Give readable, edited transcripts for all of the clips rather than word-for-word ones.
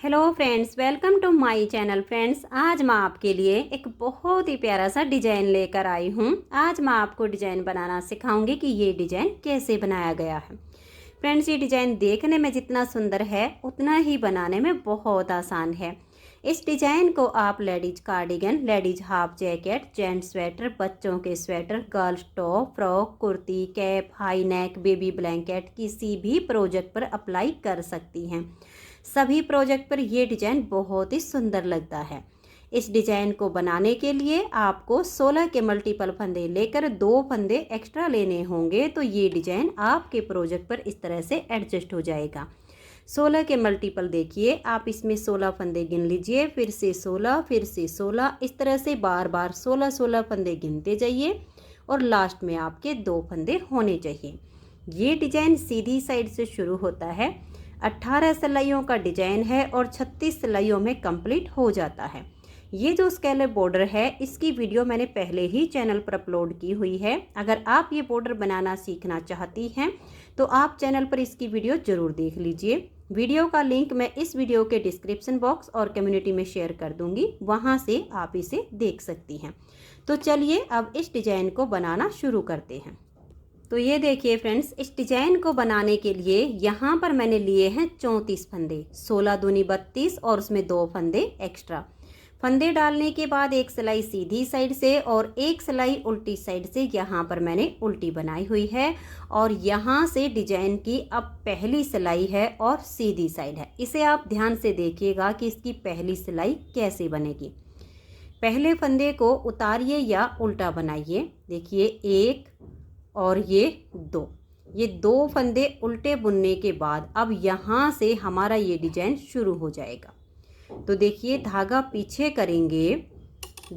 Hello friends, welcome to my channel. Friends, आज मैं आपके लिए एक बहुत ही प्यारा सा डिज़ाइन लेकर आई हूँ। आज मैं आपको डिज़ाइन बनाना सिखाऊंगी कि ये डिज़ाइन कैसे बनाया गया है। फ्रेंड्स, ये डिज़ाइन देखने में जितना सुंदर है उतना ही बनाने में बहुत आसान है। इस डिज़ाइन को आप ladies cardigan, ladies half jacket, gents sweater, बच्चों के sweater, girls top, frock, kurti, cap, high neck, baby blanket किसी भी प्रोजेक्ट पर अप्लाई कर सकती हैं। सभी प्रोजेक्ट पर ये डिज़ाइन बहुत ही सुंदर लगता है। इस डिज़ाइन को बनाने के लिए आपको 16 के मल्टीपल फंदे लेकर 2 फंदे एक्स्ट्रा लेने होंगे, तो ये डिज़ाइन आपके प्रोजेक्ट पर इस तरह से एडजस्ट हो जाएगा। 16 के मल्टीपल देखिए, आप इसमें 16 फंदे गिन लीजिए, फिर से 16, फिर से 16, इस तरह से बार बार 16 फंदे गिनते जाइए और लास्ट में आपके 2 फंदे होने चाहिए। ये डिज़ाइन सीधी साइड से शुरू होता है। 18 सिलाइयों का डिजाइन है और 36 सिलाइयों में कंप्लीट हो जाता है। ये जो स्कैलप बॉर्डर है, इसकी वीडियो मैंने पहले ही चैनल पर अपलोड की हुई है। अगर आप ये बॉर्डर बनाना सीखना चाहती हैं तो आप चैनल पर इसकी वीडियो ज़रूर देख लीजिए। वीडियो का लिंक मैं इस वीडियो के डिस्क्रिप्शन बॉक्स और कम्युनिटी में शेयर कर दूंगी, वहाँ से आप इसे देख सकती हैं। तो चलिए अब इस डिज़ाइन को बनाना शुरू करते हैं। तो ये देखिए फ्रेंड्स, इस डिज़ाइन को बनाने के लिए यहाँ पर मैंने लिए हैं 34 फंदे, 16 दूनी 32 और उसमें 2 फंदे एक्स्ट्रा। फंदे डालने के बाद एक सिलाई सीधी साइड से और एक सिलाई उल्टी साइड से यहाँ पर मैंने उल्टी बनाई हुई है। और यहाँ से डिजाइन की अब पहली सिलाई है और सीधी साइड है। इसे आप ध्यान से देखिएगा कि इसकी पहली सिलाई कैसे बनेगी। पहले फंदे को उतारिए या उल्टा बनाइए। देखिए, 1 और ये 2 फंदे उल्टे बुनने के बाद अब यहाँ से हमारा ये डिजाइन शुरू हो जाएगा। तो देखिए, धागा पीछे करेंगे,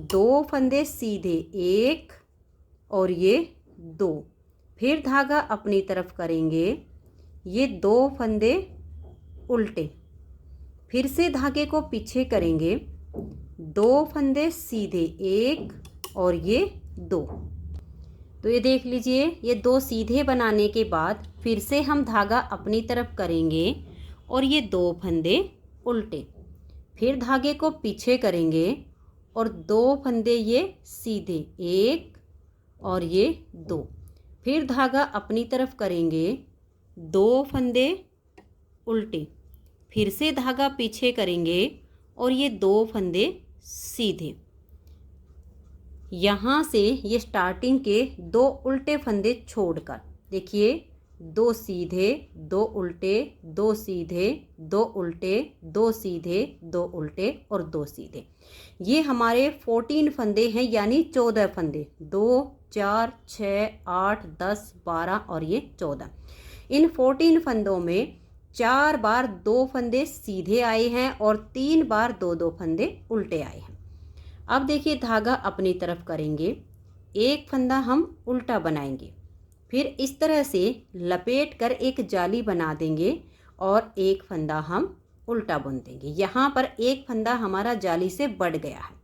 2 फंदे सीधे, 1 और ये 2, फिर धागा अपनी तरफ करेंगे, ये 2 फंदे उल्टे, फिर से धागे को पीछे करेंगे, 2 फंदे सीधे, 1 और ये 2। तो ये देख लीजिए, ये 2 सीधे बनाने के बाद फिर से हम धागा अपनी तरफ करेंगे और ये 2 फंदे उल्टे, फिर धागे को पीछे करेंगे और 2 फंदे ये सीधे, 1 और ये 2, फिर धागा अपनी तरफ करेंगे, 2 फंदे उल्टे, फिर से धागा पीछे करेंगे और ये 2 फंदे सीधे। यहाँ से ये स्टार्टिंग के 2 उल्टे फंदे छोड़कर देखिए, 2 सीधे, 2 उल्टे, 2 सीधे, 2 उल्टे, 2 सीधे, 2 उल्टे और 2 सीधे। ये हमारे 14 फंदे हैं, यानी 14 फंदे, 2 4 6 8 10 12 और ये 14। इन 14 फंदों में 4 बार 2 फंदे सीधे आए हैं और 3 बार 2 फंदे उल्टे आए हैं। अब देखिए, धागा अपनी तरफ करेंगे, एक फंदा हम उल्टा बनाएंगे, फिर इस तरह से लपेट कर एक जाली बना देंगे और एक फंदा हम उल्टा बुन देंगे। यहाँ पर एक फंदा हमारा जाली से बढ़ गया है।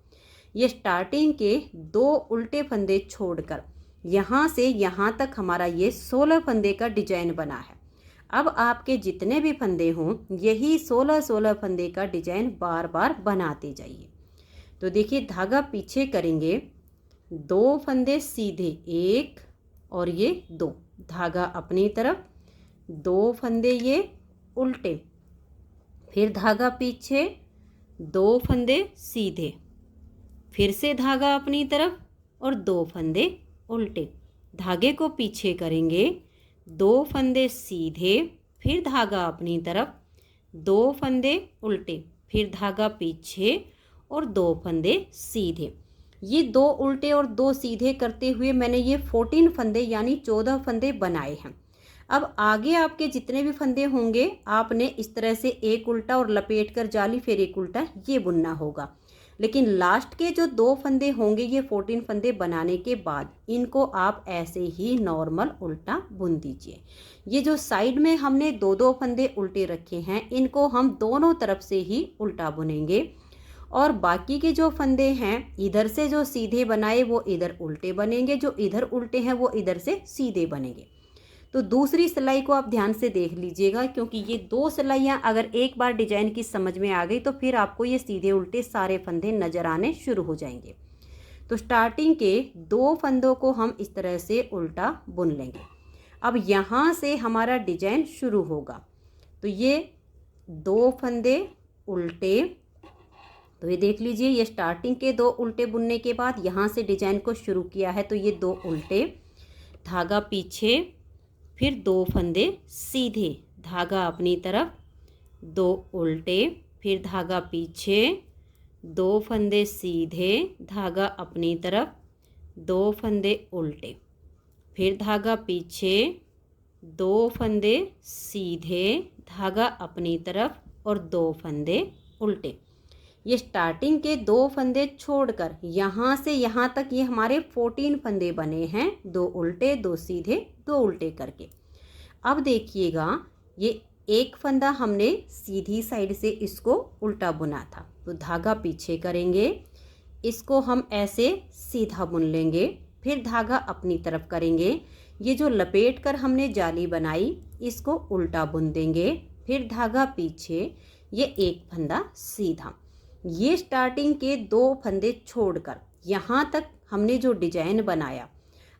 ये स्टार्टिंग के 2 उल्टे फंदे छोड़कर यहाँ से यहाँ तक हमारा ये 16 फंदे का डिजाइन बना है। अब आपके जितने भी फंदे हों, यही 16 फंदे का डिजाइन बार बार बनाते जाइए। तो देखिए, धागा पीछे करेंगे, 2 फंदे सीधे, 1 और ये 2, धागा अपनी तरफ, 2 फंदे ये उल्टे, फिर धागा पीछे, 2 फंदे सीधे, फिर से धागा अपनी तरफ और 2 फंदे उल्टे, धागे को पीछे करेंगे, 2 फंदे सीधे, फिर धागा अपनी तरफ, 2 फंदे उल्टे, फिर धागा पीछे और 2 फंदे सीधे। ये 2 उल्टे और 2 सीधे करते हुए मैंने ये 14 फंदे यानी 14 फंदे बनाए हैं। अब आगे आपके जितने भी फंदे होंगे, आपने इस तरह से एक उल्टा और लपेट कर जाली, फिर एक उल्टा, ये बुनना होगा। लेकिन लास्ट के जो 2 फंदे होंगे, ये 14 फंदे बनाने के बाद इनको आप ऐसे ही नॉर्मल उल्टा बुन दीजिए। ये जो साइड में हमने 2 फंदे उल्टे रखे हैं, इनको हम दोनों तरफ से ही उल्टा बुनेंगे और बाकी के जो फंदे हैं, इधर से जो सीधे बनाए वो इधर उल्टे बनेंगे, जो इधर उल्टे हैं वो इधर से सीधे बनेंगे। तो दूसरी सिलाई को आप ध्यान से देख लीजिएगा, क्योंकि ये 2 सिलाइयाँ अगर एक बार डिजाइन की समझ में आ गई तो फिर आपको ये सीधे उल्टे सारे फंदे नज़र आने शुरू हो जाएंगे। तो स्टार्टिंग के 2 फंदों को हम इस तरह से उल्टा बुन लेंगे। अब यहाँ से हमारा डिजाइन शुरू होगा। तो ये 2 फंदे उल्टे, तो ये देख लीजिए, ये स्टार्टिंग के 2 उल्टे बुनने के बाद यहाँ से डिजाइन को शुरू किया है। तो ये 2 उल्टे, धागा पीछे, फिर 2 फंदे सीधे, धागा अपनी तरफ, 2 उल्टे, फिर धागा पीछे, 2 फंदे सीधे, धागा अपनी तरफ, 2 फंदे उल्टे, फिर धागा पीछे, 2 फंदे सीधे, धागा अपनी तरफ और 2 फंदे उल्टे। ये स्टार्टिंग के 2 फंदे छोड़कर यहाँ से यहाँ तक ये हमारे 14 फंदे बने हैं, 2 उल्टे, 2 सीधे, 2 उल्टे करके। अब देखिएगा, ये एक फंदा हमने सीधी साइड से इसको उल्टा बुना था, तो धागा पीछे करेंगे, इसको हम ऐसे सीधा बुन लेंगे, फिर धागा अपनी तरफ करेंगे, ये जो लपेट कर हमने जाली बनाई इसको उल्टा बुन देंगे, फिर धागा पीछे, ये एक फंदा सीधा। ये स्टार्टिंग के 2 फंदे छोड़कर यहाँ तक हमने जो डिजाइन बनाया,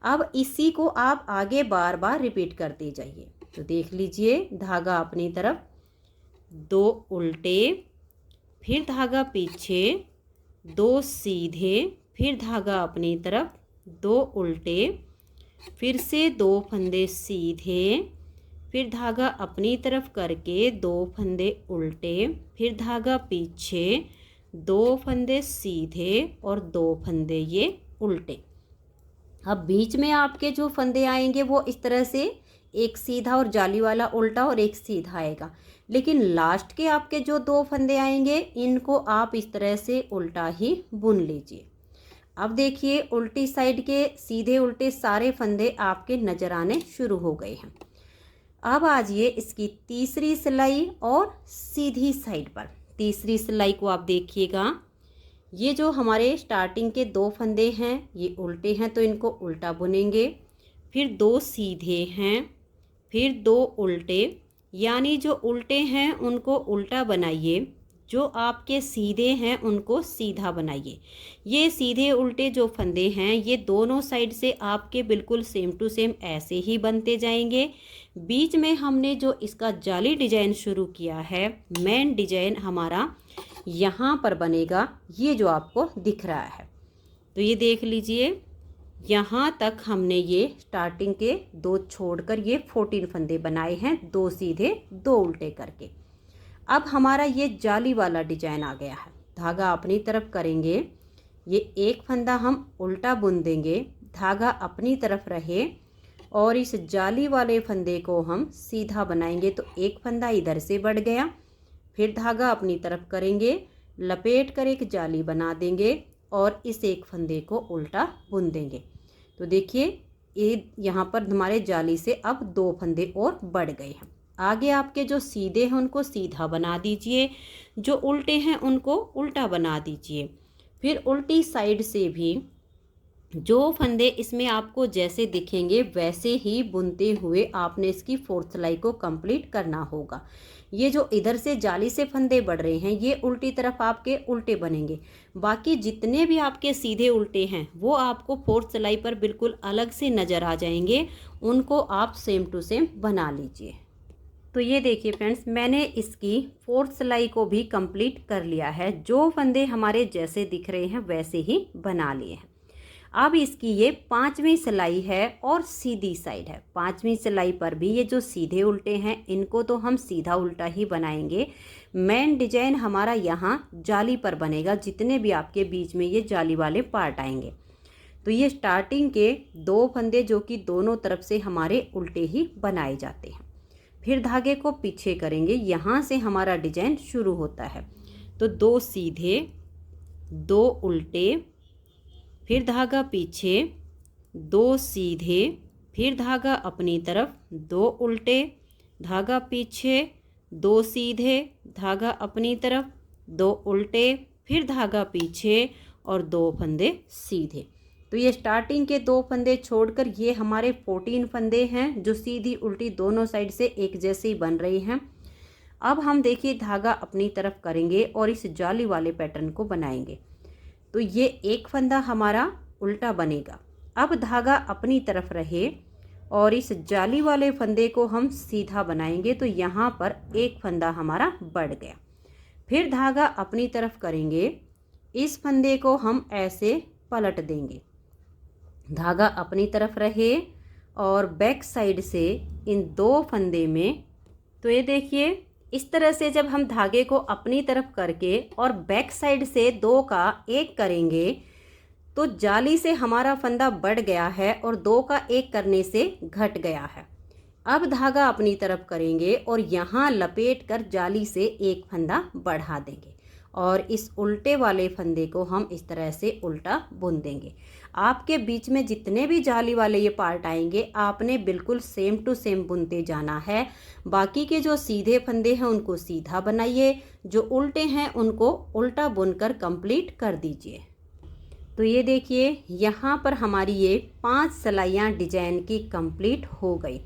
अब इसी को आप आगे बार बार रिपीट करते जाइए। तो देख लीजिए, धागा अपनी तरफ, 2 उल्टे, फिर धागा पीछे, 2 सीधे, फिर धागा अपनी तरफ, 2 उल्टे, फिर से 2 फंदे सीधे, फिर धागा अपनी तरफ करके 2 फंदे उल्टे, फिर धागा पीछे, 2 फंदे सीधे और 2 फंदे ये उल्टे। अब बीच में आपके जो फंदे आएंगे वो इस तरह से एक सीधा और जाली वाला उल्टा और एक सीधा आएगा, लेकिन लास्ट के आपके जो 2 फंदे आएंगे इनको आप इस तरह से उल्टा ही बुन लीजिए। अब देखिए, उल्टी साइड के सीधे उल्टे सारे फंदे आपके नज़र आने शुरू हो गए हैं। अब आ जाइए इसकी तीसरी सिलाई और सीधी साइड पर। तीसरी सिलाई को आप देखिएगा, ये जो हमारे स्टार्टिंग के 2 फंदे हैं ये उल्टे हैं, तो इनको उल्टा बुनेंगे, फिर 2 सीधे हैं, फिर 2 उल्टे, यानी जो उल्टे हैं उनको उल्टा बनाइए, जो आपके सीधे हैं उनको सीधा बनाइए। ये सीधे उल्टे जो फंदे हैं ये दोनों साइड से आपके बिल्कुल सेम टू सेम ऐसे ही बनते जाएंगे। बीच में हमने जो इसका जाली डिजाइन शुरू किया है, मेन डिजाइन हमारा यहाँ पर बनेगा, ये जो आपको दिख रहा है। तो ये देख लीजिए, यहाँ तक हमने ये स्टार्टिंग के 2 छोड़कर ये 14 फंदे बनाए हैं, 2 सीधे 2 उल्टे करके। अब हमारा ये जाली वाला डिजाइन आ गया है। धागा अपनी तरफ करेंगे, ये एक फंदा हम उल्टा बुन देंगे, धागा अपनी तरफ रहे और इस जाली वाले फंदे को हम सीधा बनाएंगे। तो एक फंदा इधर से बढ़ गया, फिर धागा अपनी तरफ करेंगे, लपेट कर एक जाली बना देंगे और इस एक फंदे को उल्टा बुन देंगे। तो देखिए, ये यहाँ पर हमारे जाली से अब 2 फंदे और बढ़ गए हैं। आगे आपके जो सीधे हैं उनको सीधा बना दीजिए, जो उल्टे हैं उनको उल्टा बना दीजिए। फिर उल्टी साइड से भी जो फंदे इसमें आपको जैसे दिखेंगे वैसे ही बुनते हुए आपने इसकी 4th सिलाई को कंप्लीट करना होगा। ये जो इधर से जाली से फंदे बढ़ रहे हैं ये उल्टी तरफ आपके उल्टे बनेंगे, बाकी जितने भी आपके सीधे उल्टे हैं वो आपको 4th सिलाई पर बिल्कुल अलग से नज़र आ जाएंगे, उनको आप सेम टू सेम बना लीजिए। तो ये देखिए फ्रेंड्स, मैंने इसकी 4th सिलाई को भी कंप्लीट कर लिया है। जो फंदे हमारे जैसे दिख रहे हैं वैसे ही बना लिए हैं। अब इसकी ये 5वीं सिलाई है और सीधी साइड है। 5वीं सिलाई पर भी ये जो सीधे उल्टे हैं इनको तो हम सीधा उल्टा ही बनाएंगे। मेन डिजाइन हमारा यहाँ जाली पर बनेगा, जितने भी आपके बीच में ये जाली वाले पार्ट आएंगे। तो ये स्टार्टिंग के 2 फंदे जो कि दोनों तरफ से हमारे उल्टे ही बनाए जाते हैं। फिर धागे को पीछे करेंगे, यहाँ से हमारा डिजाइन शुरू होता है। तो 2 सीधे 2 उल्टे, फिर धागा पीछे, 2 सीधे, फिर धागा अपनी तरफ, 2 उल्टे, धागा पीछे, 2 सीधे, धागा अपनी तरफ, 2 उल्टे, फिर धागा पीछे और 2 फंदे सीधे। तो ये स्टार्टिंग के 2 फंदे छोड़कर ये हमारे 14 फंदे हैं जो सीधी उल्टी दोनों साइड से एक जैसे ही बन रही हैं। अब हम देखिए धागा अपनी तरफ करेंगे और इस जाली वाले पैटर्न को बनाएंगे। तो ये एक फंदा हमारा उल्टा बनेगा। अब धागा अपनी तरफ रहे और इस जाली वाले फंदे को हम सीधा बनाएंगे, तो यहाँ पर एक फंदा हमारा बढ़ गया। फिर धागा अपनी तरफ करेंगे, इस फंदे को हम ऐसे पलट देंगे, धागा अपनी तरफ रहे और बैक साइड से इन 2 फंदे में, तो ये देखिए इस तरह से जब हम धागे को अपनी तरफ करके और बैक साइड से 2 का 1 करेंगे तो जाली से हमारा फंदा बढ़ गया है और 2 का 1 करने से घट गया है। अब धागा अपनी तरफ करेंगे और यहाँ लपेट कर जाली से 1 फंदा बढ़ा देंगे और इस उल्टे वाले फंदे को हम इस तरह से उल्टा बुन देंगे। आपके बीच में जितने भी जाली वाले ये पार्ट आएंगे आपने बिल्कुल सेम टू सेम बुनते जाना है। बाकी के जो सीधे फंदे हैं उनको सीधा बनाइए, जो उल्टे हैं उनको उल्टा बुनकर कंप्लीट कर दीजिए। तो ये देखिए यहाँ पर हमारी ये 5 सिलाइयाँ डिजाइन की कंप्लीट हो गई।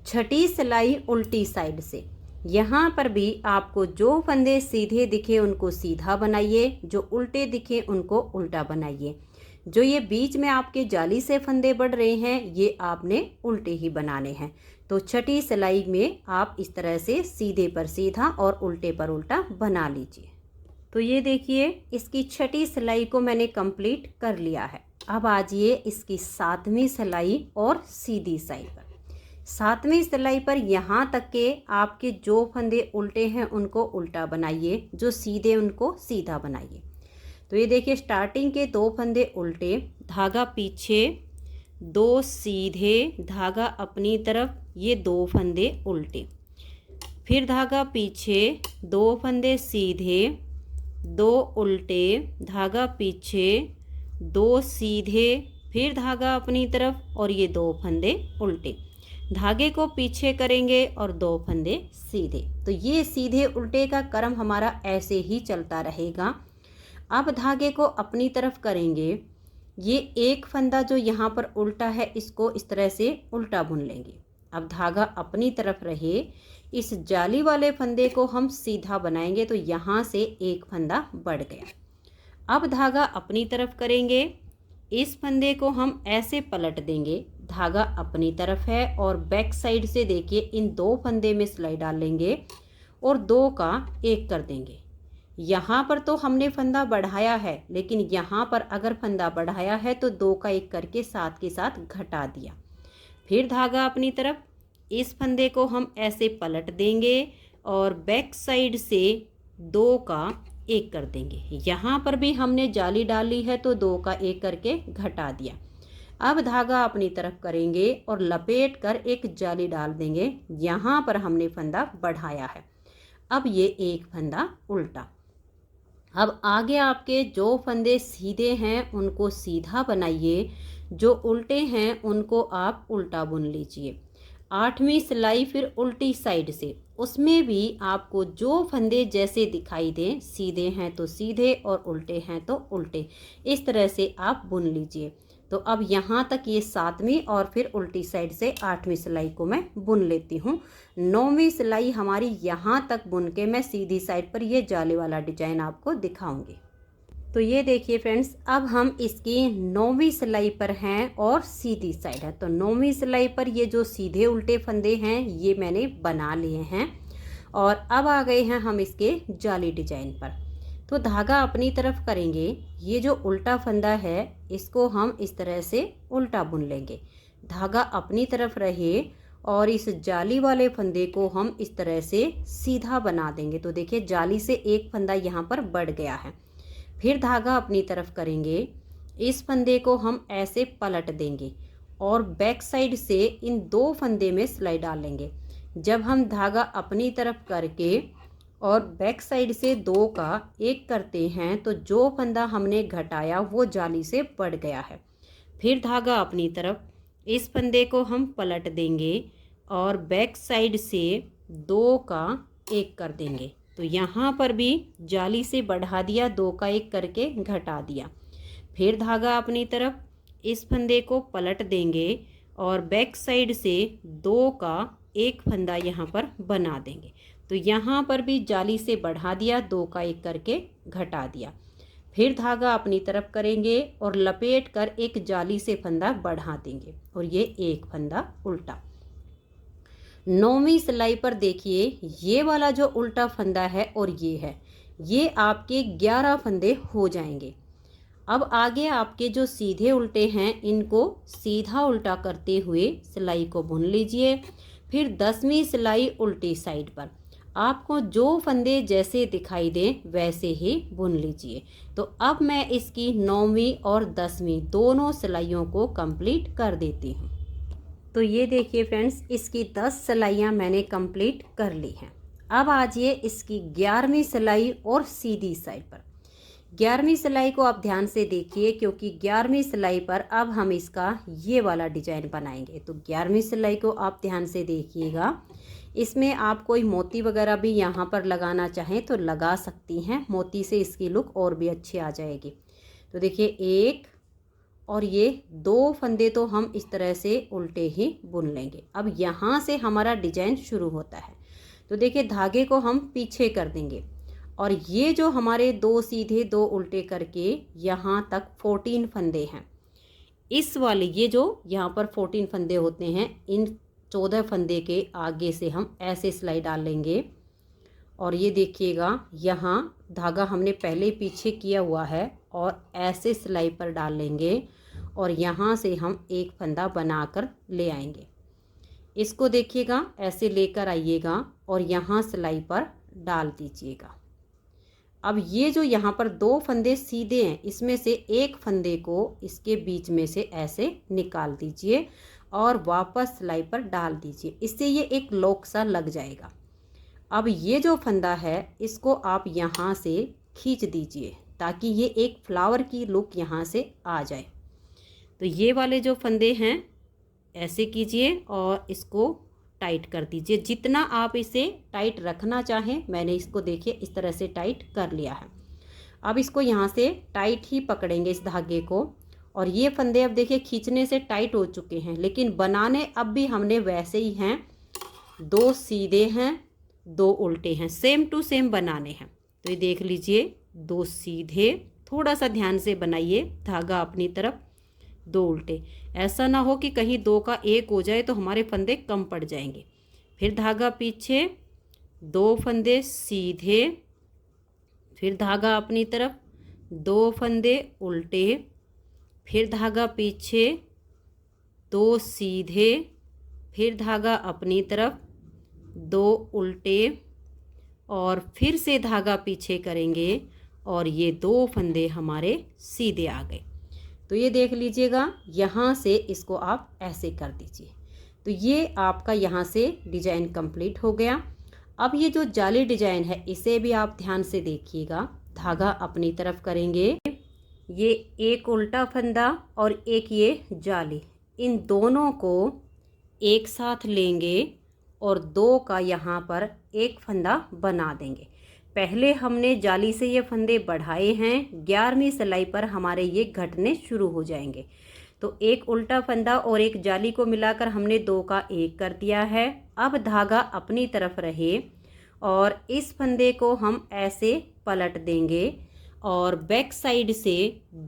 छठी सिलाई उल्टी साइड से, यहाँ पर भी आपको जो फंदे सीधे दिखे उनको सीधा बनाइए, जो उल्टे दिखे उनको उल्टा बनाइए। जो ये बीच में आपके जाली से फंदे बढ़ रहे हैं ये आपने उल्टे ही बनाने हैं। तो छठी सिलाई में आप इस तरह से सीधे पर सीधा और उल्टे पर उल्टा बना लीजिए। तो ये देखिए इसकी छठी सिलाई को मैंने कंप्लीट कर लिया है। अब आजिए इसकी 7वीं सिलाई और सीधी साइड पर। 7वीं सिलाई पर यहाँ तक के आपके जो फंदे उल्टे हैं उनको उल्टा बनाइए, जो सीधे उनको सीधा बनाइए। तो ये देखिए स्टार्टिंग के 2 फंदे उल्टे, धागा पीछे, 2 सीधे, धागा अपनी तरफ, ये 2 फंदे उल्टे, फिर धागा पीछे, 2 फंदे सीधे, 2 उल्टे, धागा पीछे, 2 सीधे, फिर धागा अपनी तरफ और ये 2 फंदे उल्टे। धागे को पीछे करेंगे और 2 फंदे सीधे। तो ये सीधे उल्टे का क्रम हमारा ऐसे ही चलता रहेगा। अब धागे को अपनी तरफ करेंगे, ये एक फंदा जो यहाँ पर उल्टा है इसको इस तरह से उल्टा बुन लेंगे। अब धागा अपनी तरफ रहे, इस जाली वाले फंदे को हम सीधा बनाएंगे, तो यहाँ से एक फंदा बढ़ गया। अब धागा अपनी तरफ करेंगे, इस फंदे को हम ऐसे पलट देंगे, धागा अपनी तरफ है और बैक साइड से देखिए इन 2 फंदे में सिलाई डाल लेंगे और 2 का 1 कर देंगे। यहाँ पर तो हमने फंदा बढ़ाया है, लेकिन यहाँ पर अगर फंदा बढ़ाया है तो 2 का 1 करके साथ के साथ घटा दिया। फिर धागा अपनी तरफ, इस फंदे को हम ऐसे पलट देंगे और बैक साइड से 2 का 1 कर देंगे। यहाँ पर भी हमने जाली डाली है तो 2 का 1 करके घटा दिया। अब धागा अपनी तरफ करेंगे और लपेट कर एक जाली डाल देंगे, यहाँ पर हमने फंदा बढ़ाया है। अब ये एक फंदा उल्टा। अब आगे आपके जो फंदे सीधे हैं उनको सीधा बनाइए, जो उल्टे हैं उनको आप उल्टा बुन लीजिए। 8वीं सिलाई फिर उल्टी साइड से, उसमें भी आपको जो फंदे जैसे दिखाई दें, सीधे हैं तो सीधे और उल्टे हैं तो उल्टे, इस तरह से आप बुन लीजिए। तो अब यहाँ तक ये 7वीं और फिर उल्टी साइड से 8वीं सिलाई को मैं बुन लेती हूँ। 9वीं सिलाई हमारी यहाँ तक बुन के मैं सीधी साइड पर ये जाले वाला डिजाइन आपको दिखाऊंगी। तो ये देखिए फ्रेंड्स, अब हम इसकी 9वीं सिलाई पर हैं और सीधी साइड है। तो 9वीं सिलाई पर ये जो सीधे उल्टे फंदे हैं ये मैंने बना लिए हैं और अब आ गए हैं हम इसके जाली डिजाइन पर। तो धागा अपनी तरफ करेंगे, ये जो उल्टा फंदा है इसको हम इस तरह से उल्टा बुन लेंगे, धागा अपनी तरफ रहे और इस जाली वाले फंदे को हम इस तरह से सीधा बना देंगे। तो देखिए जाली से एक फंदा यहाँ पर बढ़ गया है। फिर धागा अपनी तरफ करेंगे, इस फंदे को हम ऐसे पलट देंगे और बैक साइड से इन 2 फंदे में सिलाई डाल लेंगे। जब हम धागा अपनी तरफ करके और बैक साइड से 2 का 1 करते हैं तो जो फंदा हमने घटाया वो जाली से बढ़ गया है। फिर धागा अपनी तरफ, इस फंदे को हम पलट देंगे और बैक साइड से 2 का 1 कर देंगे। तो यहाँ पर भी जाली से बढ़ा दिया, 2 का 1 करके घटा दिया। फिर धागा अपनी तरफ, इस फंदे को पलट देंगे और बैक साइड से 2 का एक फंदा यहाँ पर बना देंगे। तो यहाँ पर भी जाली से बढ़ा दिया, 2 का एक करके घटा दिया। फिर धागा अपनी तरफ करेंगे और लपेट कर एक जाली से फंदा बढ़ा देंगे और ये एक फंदा उल्टा। 9वीं सिलाई पर देखिए ये वाला जो उल्टा फंदा है और ये है, ये आपके 11 फंदे हो जाएंगे। अब आगे आपके जो सीधे उल्टे हैं इनको सीधा उल्टा करते हुए सिलाई को बुन लीजिए। फिर 10वीं सिलाई उल्टी साइड पर आपको जो फंदे जैसे दिखाई दें वैसे ही बुन लीजिए। तो अब मैं इसकी 9वीं और 10वीं दोनों सिलाइयों को कंप्लीट कर देती हूँ। तो ये देखिए फ्रेंड्स, इसकी 10 सिलाइयाँ मैंने कंप्लीट कर ली हैं। अब आजिए इसकी 11वीं सिलाई और सीधी साइड पर। 11वीं सिलाई को आप ध्यान से देखिए क्योंकि 11वीं सिलाई पर अब हम इसका ये वाला डिजाइन बनाएंगे। तो 11वीं सिलाई को आप ध्यान से देखिएगा। इसमें आप कोई मोती वगैरह भी यहाँ पर लगाना चाहें तो लगा सकती हैं, मोती से इसकी लुक और भी अच्छी आ जाएगी। तो देखिए एक और ये 2 फंदे तो हम इस तरह से उल्टे ही बुन लेंगे। अब यहाँ से हमारा डिजाइन शुरू होता है। तो देखिए धागे को हम पीछे कर देंगे और ये जो हमारे 2 सीधे 2 उल्टे करके यहाँ तक 14 फंदे हैं। इस वाले ये जो यहाँ पर 14 फंदे होते हैं, इन 14 फंदे के आगे से हम ऐसे सिलाई डाल लेंगे और ये देखिएगा यहाँ धागा हमने पहले पीछे किया हुआ है और ऐसे सिलाई पर डाल लेंगे और यहाँ से हम एक फंदा बनाकर ले आएंगे। इसको देखिएगा ऐसे लेकर आइएगा और यहाँ सिलाई पर डाल दीजिएगा। अब ये जो यहाँ पर 2 फंदे सीधे हैं इसमें से एक फंदे को इसके बीच में से ऐसे निकाल दीजिए और वापस सिलाई पर डाल दीजिए। इससे ये एक लॉक सा लग जाएगा। अब ये जो फंदा है इसको आप यहाँ से खींच दीजिए ताकि ये एक फ्लावर की लुक यहाँ से आ जाए। तो ये वाले जो फंदे हैं ऐसे कीजिए और इसको टाइट कर दीजिए। जितना आप इसे टाइट रखना चाहें, मैंने इसको देखिए इस तरह से टाइट कर लिया है। अब इसको यहाँ से टाइट ही पकड़ेंगे इस धागे को और ये फंदे अब देखिए खींचने से टाइट हो चुके हैं, लेकिन बनाने अब भी हमने वैसे ही हैं। 2 सीधे हैं 2 उल्टे हैं, सेम टू सेम बनाने हैं। तो ये देख लीजिए 2 सीधे, थोड़ा सा ध्यान से बनाइए, धागा अपनी तरफ 2 उल्टे। ऐसा ना हो कि कहीं 2 का 1 हो जाए तो हमारे फंदे कम पड़ जाएंगे। फिर धागा पीछे 2 फंदे सीधे, फिर धागा अपनी तरफ 2 फंदे उल्टे, फिर धागा पीछे 2 सीधे, फिर धागा अपनी तरफ 2 उल्टे और फिर से धागा पीछे करेंगे और ये 2 फंदे हमारे सीधे आ गए। तो ये देख लीजिएगा, यहाँ से इसको आप ऐसे कर दीजिए। तो ये आपका यहाँ से डिजाइन कंप्लीट हो गया। अब ये जो जाली डिजाइन है इसे भी आप ध्यान से देखिएगा। धागा अपनी तरफ करेंगे, ये एक उल्टा फंदा और एक ये जाली, इन दोनों को एक साथ लेंगे और 2 का यहाँ पर एक फंदा बना देंगे। पहले हमने जाली से ये फंदे बढ़ाए हैं, 11वीं सिलाई पर हमारे ये घटने शुरू हो जाएंगे। तो एक उल्टा फंदा और एक जाली को मिलाकर हमने 2 का 1 कर दिया है। अब धागा अपनी तरफ रहे और इस फंदे को हम ऐसे पलट देंगे और बैक साइड से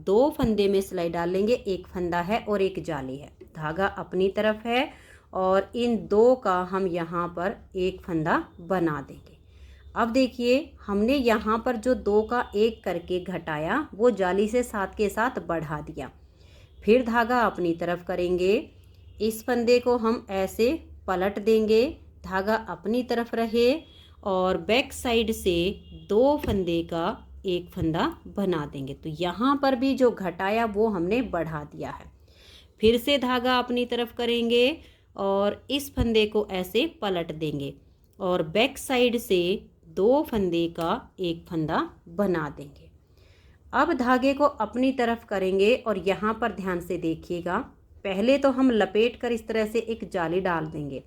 2 फंदे में सिलाई डाल लेंगे। एक फंदा है और एक जाली है, धागा अपनी तरफ है और इन 2 का हम यहाँ पर एक फंदा बना देंगे। अब देखिए हमने यहाँ पर जो 2 का 1 करके घटाया वो जाली से साथ के साथ बढ़ा दिया। फिर धागा अपनी तरफ करेंगे, इस फंदे को हम ऐसे पलट देंगे, धागा अपनी तरफ रहे और बैक साइड से 2 फंदे का एक फंदा बना देंगे। तो यहाँ पर भी जो घटाया वो हमने बढ़ा दिया है। फिर से धागा अपनी तरफ करेंगे और इस फंदे को ऐसे पलट देंगे और बैक साइड से 2 फंदे का एक फंदा बना देंगे। अब धागे को अपनी तरफ करेंगे और यहाँ पर ध्यान से देखिएगा। पहले तो हम लपेट कर इस तरह से एक जाली डाल देंगे,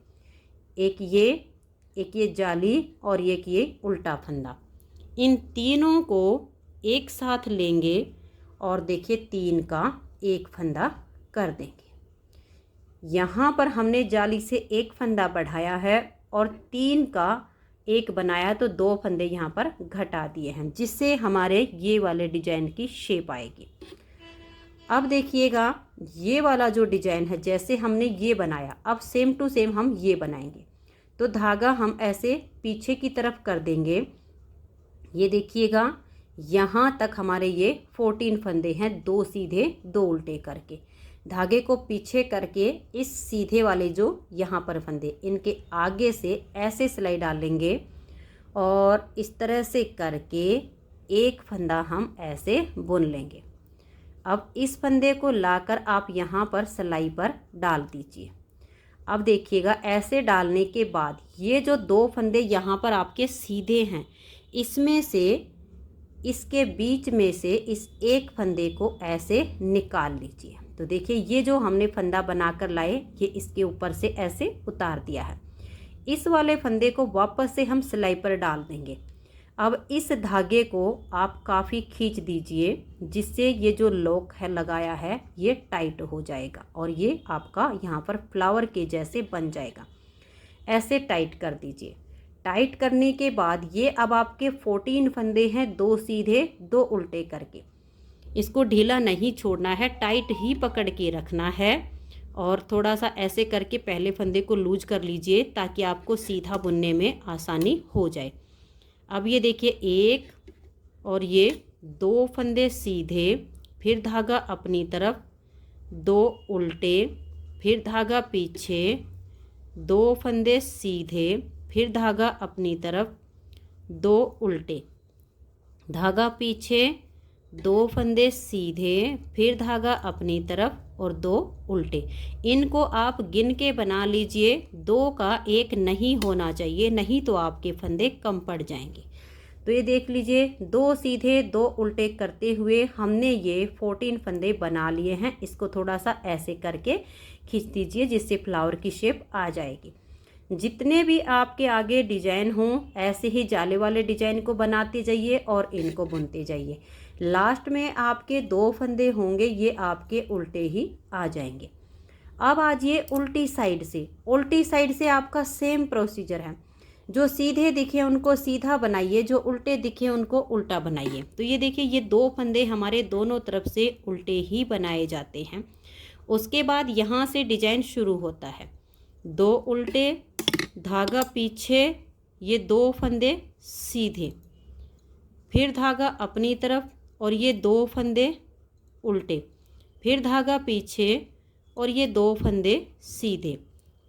एक ये जाली और एक ये उल्टा फंदा। इन तीनों को एक साथ लेंगे और देखिए 3 का एक फंदा कर देंगे। यहाँ पर हमने जाली से एक फंदा बढ़ाया है और 3 का एक बनाया, तो 2 फंदे यहाँ पर घटा दिए हैं, जिससे हमारे ये वाले डिजाइन की शेप आएगी। अब देखिएगा ये वाला जो डिजाइन है, जैसे हमने ये बनाया, अब सेम टू सेम हम ये बनाएंगे। तो धागा हम ऐसे पीछे की तरफ कर देंगे। ये देखिएगा यहाँ तक हमारे ये 14 फंदे हैं, 2 सीधे 2 उल्टे करके। धागे को पीछे करके इस सीधे वाले जो यहाँ पर फंदे, इनके आगे से ऐसे सिलाई डालेंगे और इस तरह से करके एक फंदा हम ऐसे बुन लेंगे। अब इस फंदे को लाकर आप यहाँ पर सिलाई पर डाल दीजिए। अब देखिएगा ऐसे डालने के बाद ये जो 2 फंदे यहाँ पर आपके सीधे हैं, इसमें से इसके बीच में से इस एक फंदे को ऐसे निकाल लीजिए। तो देखिए ये जो हमने फंदा बनाकर लाए, ये इसके ऊपर से ऐसे उतार दिया है। इस वाले फंदे को वापस से हम सिलाई पर डाल देंगे। अब इस धागे को आप काफ़ी खींच दीजिए, जिससे ये जो लॉक है लगाया है ये टाइट हो जाएगा और ये आपका यहाँ पर फ्लावर के जैसे बन जाएगा। ऐसे टाइट कर दीजिए। टाइट करने के बाद ये अब आपके 14 फंदे हैं, 2 सीधे 2 उल्टे करके। इसको ढीला नहीं छोड़ना है, टाइट ही पकड़ के रखना है और थोड़ा सा ऐसे करके पहले फंदे को लूज कर लीजिए, ताकि आपको सीधा बुनने में आसानी हो जाए। अब ये देखिए 1 और ये 2 फंदे सीधे, फिर धागा अपनी तरफ, 2 उल्टे, फिर धागा पीछे, 2 फंदे सीधे, फिर धागा अपनी तरफ, 2 उल्टे, धागा पीछे, 2 फंदे सीधे, फिर धागा अपनी तरफ और 2 उल्टे। इनको आप गिन के बना लीजिए, 2 का 1 नहीं होना चाहिए, नहीं तो आपके फंदे कम पड़ जाएंगे। तो ये देख लीजिए 2 सीधे 2 उल्टे करते हुए हमने ये 14 फंदे बना लिए हैं। इसको थोड़ा सा ऐसे करके खींच दीजिए, जिससे फ्लावर की शेप आ जाएगी। जितने भी आपके आगे डिजाइन हों, ऐसे ही जाले वाले डिजाइन को बनाते जाइए और इनको बुनते जाइए। लास्ट में आपके 2 फंदे होंगे, ये आपके उल्टे ही आ जाएंगे। अब आजिए उल्टी साइड से। उल्टी साइड से आपका सेम प्रोसीजर है। जो सीधे दिखे उनको सीधा बनाइए, जो उल्टे दिखे उनको उल्टा बनाइए। तो ये देखिए ये 2 फंदे हमारे दोनों तरफ से उल्टे ही बनाए जाते हैं। उसके बाद यहाँ से डिजाइन शुरू होता है। 2 उल्टे, धागा पीछे, ये 2 फंदे सीधे, फिर धागा अपनी तरफ और ये 2 फंदे उल्टे, फिर धागा पीछे और ये 2 फंदे सीधे,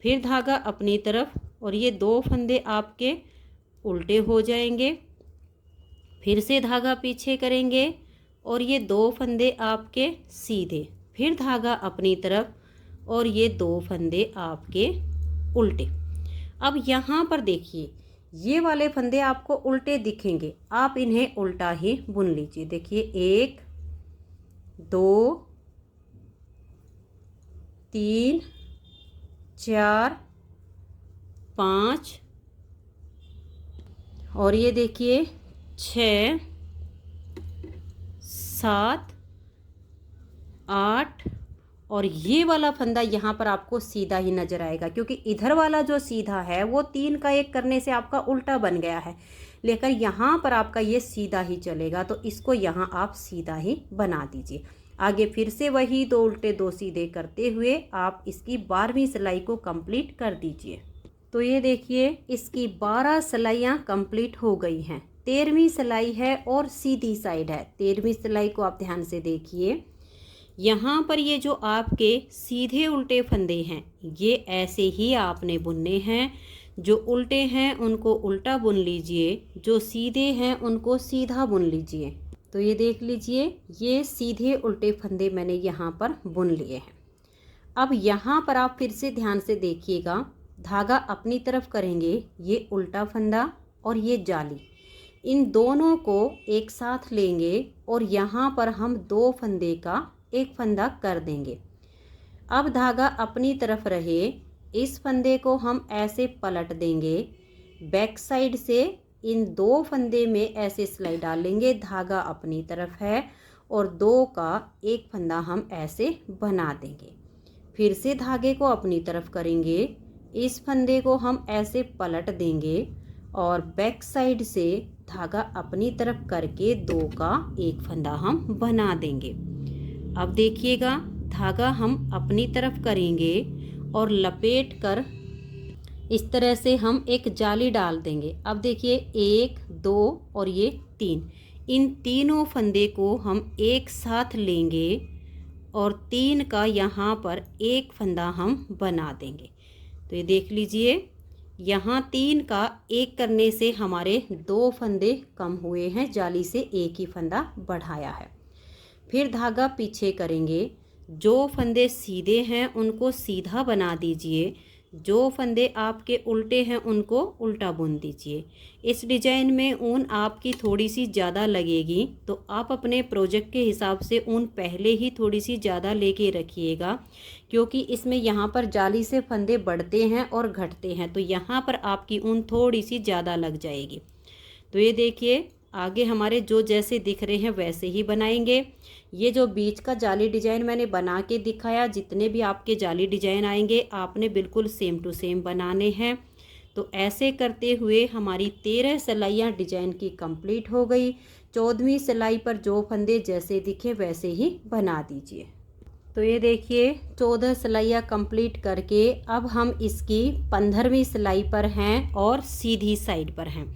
फिर धागा अपनी तरफ और ये 2 फंदे आपके उल्टे हो जाएंगे, फिर से धागा पीछे करेंगे और ये 2 फंदे आपके सीधे, फिर धागा अपनी तरफ और ये 2 फंदे आपके उल्टे। अब यहाँ पर देखिए ये वाले फंदे आपको उल्टे दिखेंगे, आप इन्हें उल्टा ही बुन लीजिए। देखिए 1 2 3 4 5 और ये देखिए 6 7 8 और ये वाला फंदा यहाँ पर आपको सीधा ही नजर आएगा, क्योंकि इधर वाला जो सीधा है वो 3 का 1 करने से आपका उल्टा बन गया है, लेकर यहाँ पर आपका ये सीधा ही चलेगा। तो इसको यहाँ आप सीधा ही बना दीजिए। आगे फिर से वही 2 उल्टे 2 सीधे करते हुए आप इसकी 12वीं सिलाई को कंप्लीट कर दीजिए। तो ये देखिए इसकी 12 सिलाइयाँ कंप्लीट हो गई हैं। 13वीं सिलाई है और सीधी साइड है। 13वीं सिलाई को आप ध्यान से देखिए। यहाँ पर ये जो आपके सीधे उल्टे फंदे हैं ये ऐसे ही आपने बुनने हैं। जो उल्टे हैं उनको उल्टा बुन लीजिए, जो सीधे हैं उनको सीधा बुन लीजिए। तो ये देख लीजिए ये सीधे उल्टे फंदे मैंने यहाँ पर बुन लिए हैं। अब यहाँ पर आप फिर से ध्यान से देखिएगा, धागा अपनी तरफ करेंगे, ये उल्टा फंदा और ये जाली, इन दोनों को एक साथ लेंगे और यहाँ पर हम 2 फंदे का 1 फंदा कर देंगे। अब धागा अपनी तरफ रहे, इस फंदे को हम ऐसे पलट देंगे, बैक साइड से इन 2 फंदे में ऐसे सिलाई डालेंगे, धागा अपनी तरफ है और 2 का एक फंदा हम ऐसे बना देंगे। फिर से धागे को अपनी तरफ करेंगे, इस फंदे को हम ऐसे पलट देंगे और बैक साइड से धागा अपनी तरफ करके 2 का एक फंदा हम बना देंगे। अब देखिएगा, धागा हम अपनी तरफ करेंगे और लपेट कर इस तरह से हम एक जाली डाल देंगे। अब देखिए 1, 2 और ये 3, इन तीनों फंदे को हम एक साथ लेंगे और 3 का यहाँ पर एक फंदा हम बना देंगे। तो ये देख लीजिए, यहाँ 3 का एक करने से हमारे 2 फंदे कम हुए हैं, जाली से एक ही फंदा बढ़ाया है। फिर धागा पीछे करेंगे, जो फंदे सीधे हैं उनको सीधा बना दीजिए, जो फंदे आपके उल्टे हैं उनको उल्टा बुन दीजिए। इस डिजाइन में ऊन आपकी थोड़ी सी ज़्यादा लगेगी, तो आप अपने प्रोजेक्ट के हिसाब से ऊन पहले ही थोड़ी सी ज़्यादा लेके रखिएगा, क्योंकि इसमें यहाँ पर जाली से फंदे बढ़ते हैं और घटते हैं, तो यहाँ पर आपकी ऊन थोड़ी सी ज़्यादा लग जाएगी। तो ये देखिए, आगे हमारे जो जैसे दिख रहे हैं वैसे ही बनाएंगे। ये जो बीच का जाली डिजाइन मैंने बना के दिखाया, जितने भी आपके जाली डिजाइन आएंगे आपने बिल्कुल सेम टू सेम बनाने हैं। तो ऐसे करते हुए हमारी 13 सिलाइयाँ डिजाइन की कंप्लीट हो गई। 14वीं सिलाई पर जो फंदे जैसे दिखे वैसे ही बना दीजिए। तो ये देखिए, 14 सिलाइयाँ कंप्लीट करके अब हम इसकी 15वीं सिलाई पर हैं और सीधी साइड पर हैं।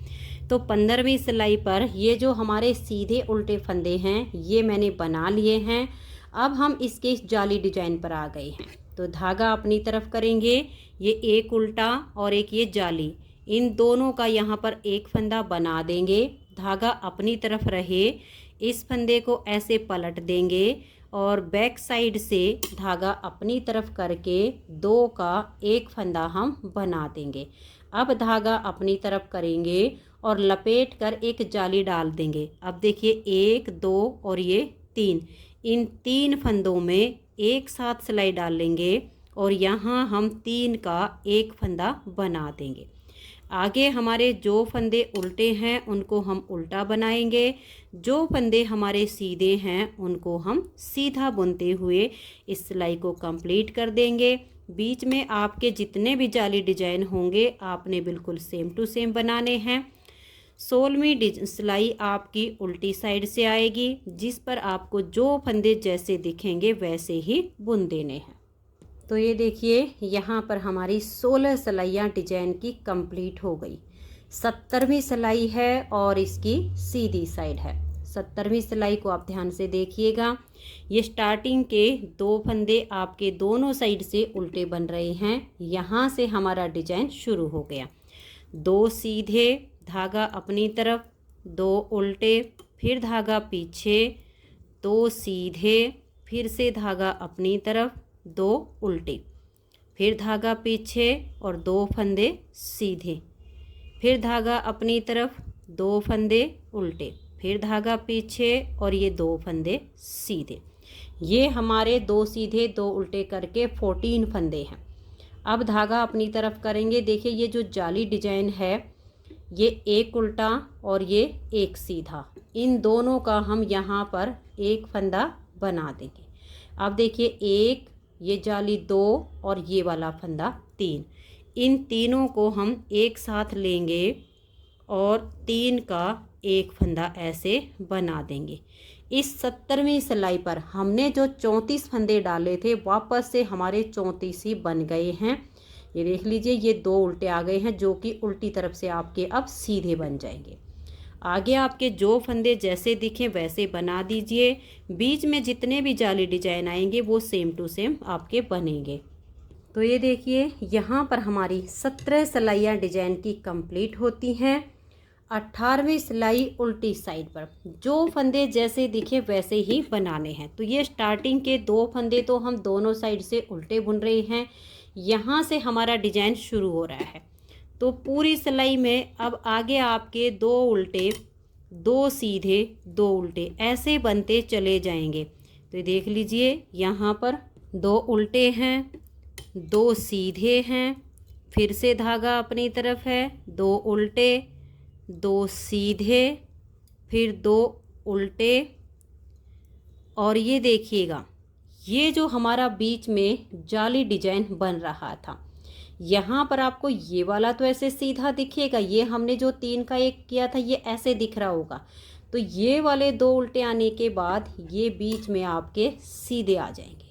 तो 15वीं सिलाई पर ये जो हमारे सीधे उल्टे फंदे हैं ये मैंने बना लिए हैं। अब हम इसके जाली डिजाइन पर आ गए हैं। तो धागा अपनी तरफ करेंगे, ये एक उल्टा और एक ये जाली, इन दोनों का यहाँ पर एक फंदा बना देंगे। धागा अपनी तरफ रहे, इस फंदे को ऐसे पलट देंगे और बैक साइड से धागा अपनी तरफ करके 2 का एक फंदा हम बना देंगे। अब धागा अपनी तरफ करेंगे और लपेट कर एक जाली डाल देंगे। अब देखिए 1, 2 और ये 3, इन 3 फंदों में एक साथ सिलाई डाल लेंगे और यहाँ हम 3 का एक फंदा बना देंगे। आगे हमारे जो फंदे उल्टे हैं उनको हम उल्टा बनाएंगे, जो फंदे हमारे सीधे हैं उनको हम सीधा बुनते हुए इस सिलाई को कंप्लीट कर देंगे। बीच में आपके जितने भी जाली डिजाइन होंगे आपने बिल्कुल सेम टू सेम बनाने हैं। 16वीं सिलाई आपकी उल्टी साइड से आएगी, जिस पर आपको जो फंदे जैसे दिखेंगे वैसे ही बुन देने हैं। तो ये देखिए, यहाँ पर हमारी 16 सिलाइयाँ डिजाइन की कंप्लीट हो गई। 70वीं सिलाई है और इसकी सीधी साइड है। 70वीं सिलाई को आप ध्यान से देखिएगा, ये स्टार्टिंग के 2 फंदे आपके दोनों साइड से उल्टे बन रहे हैं। यहाँ से हमारा डिजाइन शुरू हो गया। 2 सीधे, धागा अपनी तरफ, 2 उल्टे, फिर धागा पीछे, 2 सीधे, फिर से धागा अपनी तरफ, 2 उल्टे, फिर धागा पीछे और 2 फंदे सीधे, फिर धागा अपनी तरफ, 2 फंदे उल्टे, फिर धागा पीछे और ये 2 फंदे सीधे। ये हमारे 2 सीधे 2 उल्टे करके 14 फंदे हैं। अब धागा अपनी तरफ करेंगे। देखिए, ये जो जाली डिजाइन है ये एक उल्टा और ये एक सीधा, इन दोनों का हम यहाँ पर एक फंदा बना देंगे। अब देखिए, 1, ये जाली 2 और ये वाला फंदा 3, इन तीनों को हम एक साथ लेंगे और 3 का एक फंदा ऐसे बना देंगे। इस 70वीं सिलाई पर हमने जो 34 फंदे डाले थे वापस से हमारे 34 ही बन गए हैं। ये देख लीजिए, ये 2 उल्टे आ गए हैं जो कि उल्टी तरफ से आपके अब सीधे बन जाएंगे। आगे आपके जो फंदे जैसे दिखें वैसे बना दीजिए। बीच में जितने भी जाली डिजाइन आएंगे वो सेम टू सेम आपके बनेंगे। तो ये देखिए, यहाँ पर हमारी 17 सिलाइयाँ डिजाइन की कंप्लीट होती हैं। 18वीं सिलाई उल्टी साइड पर, जो फंदे जैसे दिखे वैसे ही बनाने हैं। तो ये स्टार्टिंग के 2 फंदे तो हम दोनों साइड से उल्टे बुन रहे हैं, यहाँ से हमारा डिजाइन शुरू हो रहा है। तो पूरी सिलाई में अब आगे आपके 2 उल्टे, 2 सीधे, 2 उल्टे ऐसे बनते चले जाएंगे। तो देख लीजिए, यहाँ पर 2 उल्टे हैं, 2 सीधे हैं, फिर से धागा अपनी तरफ है, 2 उल्टे, 2 सीधे, फिर 2 उल्टे, और ये देखिएगा, ये जो हमारा बीच में जाली डिजाइन बन रहा था, यहाँ पर आपको ये वाला तो ऐसे सीधा दिखेगा, ये हमने जो 3 का 1 किया था ये ऐसे दिख रहा होगा। तो ये वाले 2 उल्टे आने के बाद ये बीच में आपके सीधे आ जाएंगे।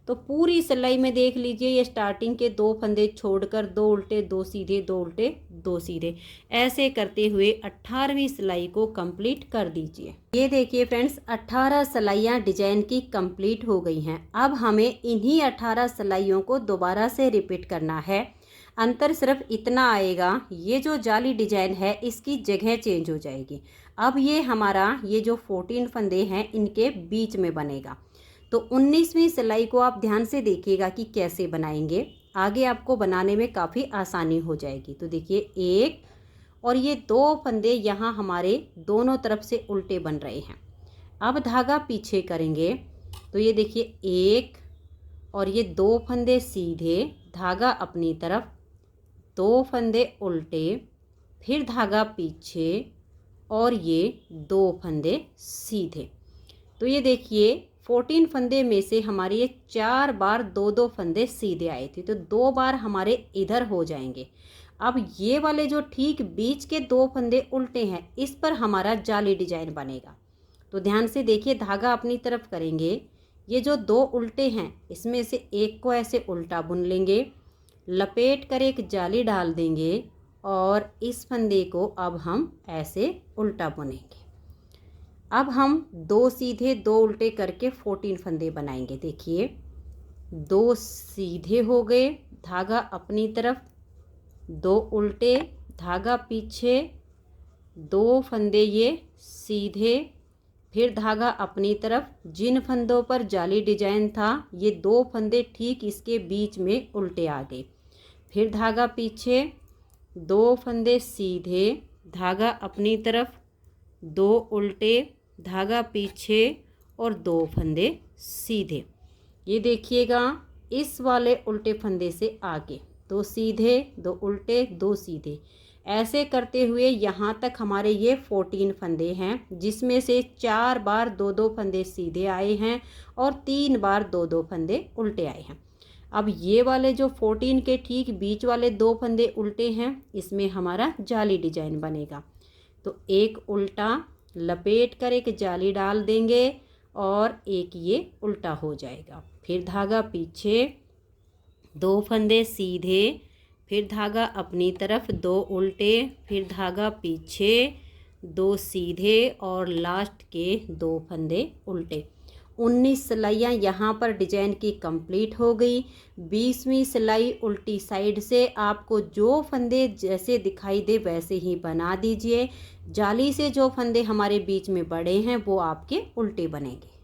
तो पूरी सिलाई में देख लीजिए, ये स्टार्टिंग के 2 फंदे छोड़कर 2 उल्टे 2 सीधे 2 उल्टे 2 सीधे, ऐसे करते हुए 18वीं सिलाई को कंप्लीट कर दीजिए। ये देखिए फ्रेंड्स, 18 सिलाइयाँ डिजाइन की कंप्लीट हो गई हैं। अब हमें इन्हीं 18 सिलाइयों को दोबारा से रिपीट करना है। अंतर सिर्फ इतना आएगा, ये जो जाली डिजाइन है इसकी जगह चेंज हो जाएगी। अब ये हमारा ये जो 14 फंदे हैं इनके बीच में बनेगा। तो 19वीं सिलाई को आप ध्यान से देखिएगा कि कैसे बनाएंगे, आगे आपको बनाने में काफ़ी आसानी हो जाएगी। तो देखिए, 1 और ये 2 फंदे यहाँ हमारे दोनों तरफ से उल्टे बन रहे हैं। अब धागा पीछे करेंगे तो ये देखिए 1 और ये 2 फंदे सीधे, धागा अपनी तरफ, 2 फंदे उल्टे, फिर धागा पीछे और ये 2 फंदे सीधे। तो ये देखिए 14 फंदे में से हमारे ये 4 बार 2-2 फंदे सीधे आए थे, तो 2 बार हमारे इधर हो जाएंगे। अब ये वाले जो ठीक बीच के 2 फंदे उल्टे हैं इस पर हमारा जाली डिजाइन बनेगा। तो ध्यान से देखिए, धागा अपनी तरफ करेंगे, ये जो 2 उल्टे हैं इसमें से एक को ऐसे उल्टा बुन लेंगे, लपेट कर एक जाली डाल देंगे और इस फंदे को अब हम ऐसे उल्टा बुनेंगे। अब हम 2 सीधे 2 उल्टे करके 14 फंदे बनाएंगे। देखिए 2 सीधे हो गए, धागा अपनी तरफ, 2 उल्टे, धागा पीछे, 2 फंदे ये सीधे, फिर धागा अपनी तरफ। जिन फंदों पर जाली डिजाइन था ये 2 फंदे ठीक इसके बीच में उल्टे आ गए, फिर धागा पीछे, 2 फंदे सीधे, धागा अपनी तरफ, 2 उल्टे, धागा पीछे और 2 फंदे सीधे। ये देखिएगा, इस वाले उल्टे फंदे से आगे 2 सीधे 2 उल्टे 2 सीधे, ऐसे करते हुए यहाँ तक हमारे ये 14 फंदे हैं, जिसमें से 4 बार 2-2 फंदे सीधे आए हैं और 3 बार 2-2 फंदे उल्टे आए हैं। अब ये वाले जो 14 के ठीक बीच वाले 2 फंदे उल्टे हैं इसमें हमारा जाली डिजाइन बनेगा। तो एक उल्टा, लपेट कर एक जाली डाल देंगे और एक ये उल्टा हो जाएगा, फिर धागा पीछे, 2 फंदे सीधे, फिर धागा अपनी तरफ, 2 उल्टे, फिर धागा पीछे, 2 सीधे और लास्ट के 2 फंदे उल्टे। 19 सिलाइयाँ यहाँ पर डिजाइन की कंप्लीट हो गई। 20वीं सिलाई उल्टी साइड से आपको जो फंदे जैसे दिखाई दे वैसे ही बना दीजिए। जाली से जो फंदे हमारे बीच में बड़े हैं वो आपके उल्टे बनेंगे।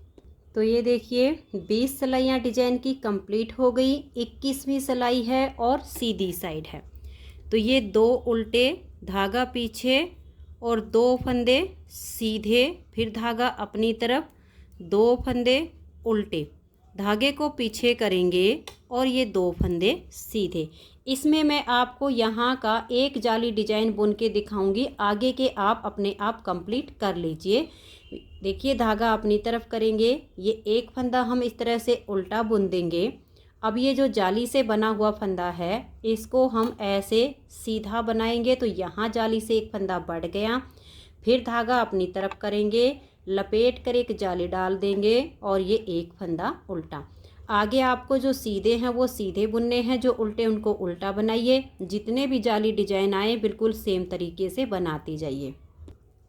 तो ये देखिए 20 सिलाइयाँ डिजाइन की कंप्लीट हो गई। 21वीं सिलाई है और सीधी साइड है। तो ये 2 उल्टे, धागा पीछे और 2 फंदे सीधे, फिर धागा अपनी तरफ, 2 फंदे उल्टे, धागे को पीछे करेंगे और ये 2 फंदे सीधे। इसमें मैं आपको यहाँ का एक जाली डिजाइन बुन के दिखाऊंगी, आगे के आप अपने आप कंप्लीट कर लीजिए। देखिए धागा अपनी तरफ करेंगे, ये एक फंदा हम इस तरह से उल्टा बुन देंगे। अब ये जो जाली से बना हुआ फंदा है इसको हम ऐसे सीधा बनाएंगे, तो यहाँ जाली से एक फंदा बढ़ गया, फिर धागा अपनी तरफ करेंगे, लपेट कर एक जाली डाल देंगे और ये एक फंदा उल्टा। आगे आपको जो सीधे हैं वो सीधे बुनने हैं, जो उल्टे उनको उल्टा बनाइए। जितने भी जाली डिजाइन आए बिल्कुल सेम तरीके से बनाती जाइए।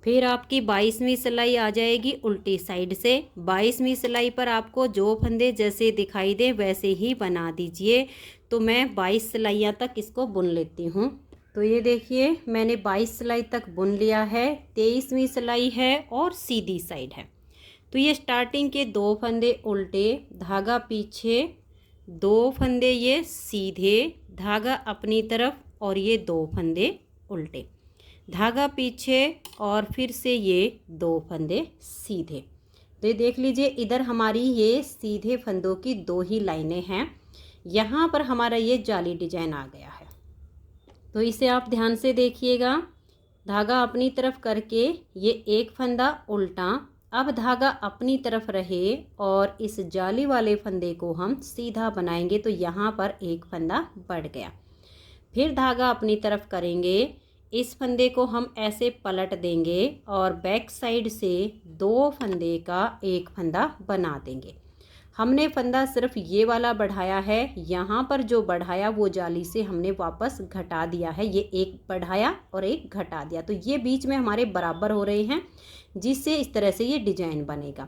फिर आपकी 22वीं सिलाई आ जाएगी उल्टी साइड से। 22वीं सिलाई पर आपको जो फंदे जैसे दिखाई दे वैसे ही बना दीजिए। तो मैं 22 सिलाइयाँ तक इसको बुन लेती हूँ। तो ये देखिए मैंने 22 सिलाई तक बुन लिया है। 23वीं सिलाई है और सीधी साइड है। तो ये स्टार्टिंग के 2 फंदे उल्टे, धागा पीछे, 2 फंदे ये सीधे, धागा अपनी तरफ और ये 2 फंदे उल्टे, धागा पीछे और फिर से ये 2 फंदे सीधे। तो ये देख लीजिए इधर हमारी ये सीधे फंदों की 2 ही लाइनें हैं। यहाँ पर हमारा ये जाली डिजाइन आ गया है। तो इसे आप ध्यान से देखिएगा। धागा अपनी तरफ करके ये एक फंदा उल्टा, अब धागा अपनी तरफ रहे और इस जाली वाले फंदे को हम सीधा बनाएंगे तो यहाँ पर एक फंदा बढ़ गया। फिर धागा अपनी तरफ करेंगे, इस फंदे को हम ऐसे पलट देंगे और बैक साइड से 2 फंदे का एक फंदा बना देंगे। हमने फंदा सिर्फ ये वाला बढ़ाया है, यहाँ पर जो बढ़ाया वो जाली से हमने वापस घटा दिया है। ये एक बढ़ाया और एक घटा दिया, तो ये बीच में हमारे बराबर हो रहे हैं, जिससे इस तरह से ये डिजाइन बनेगा।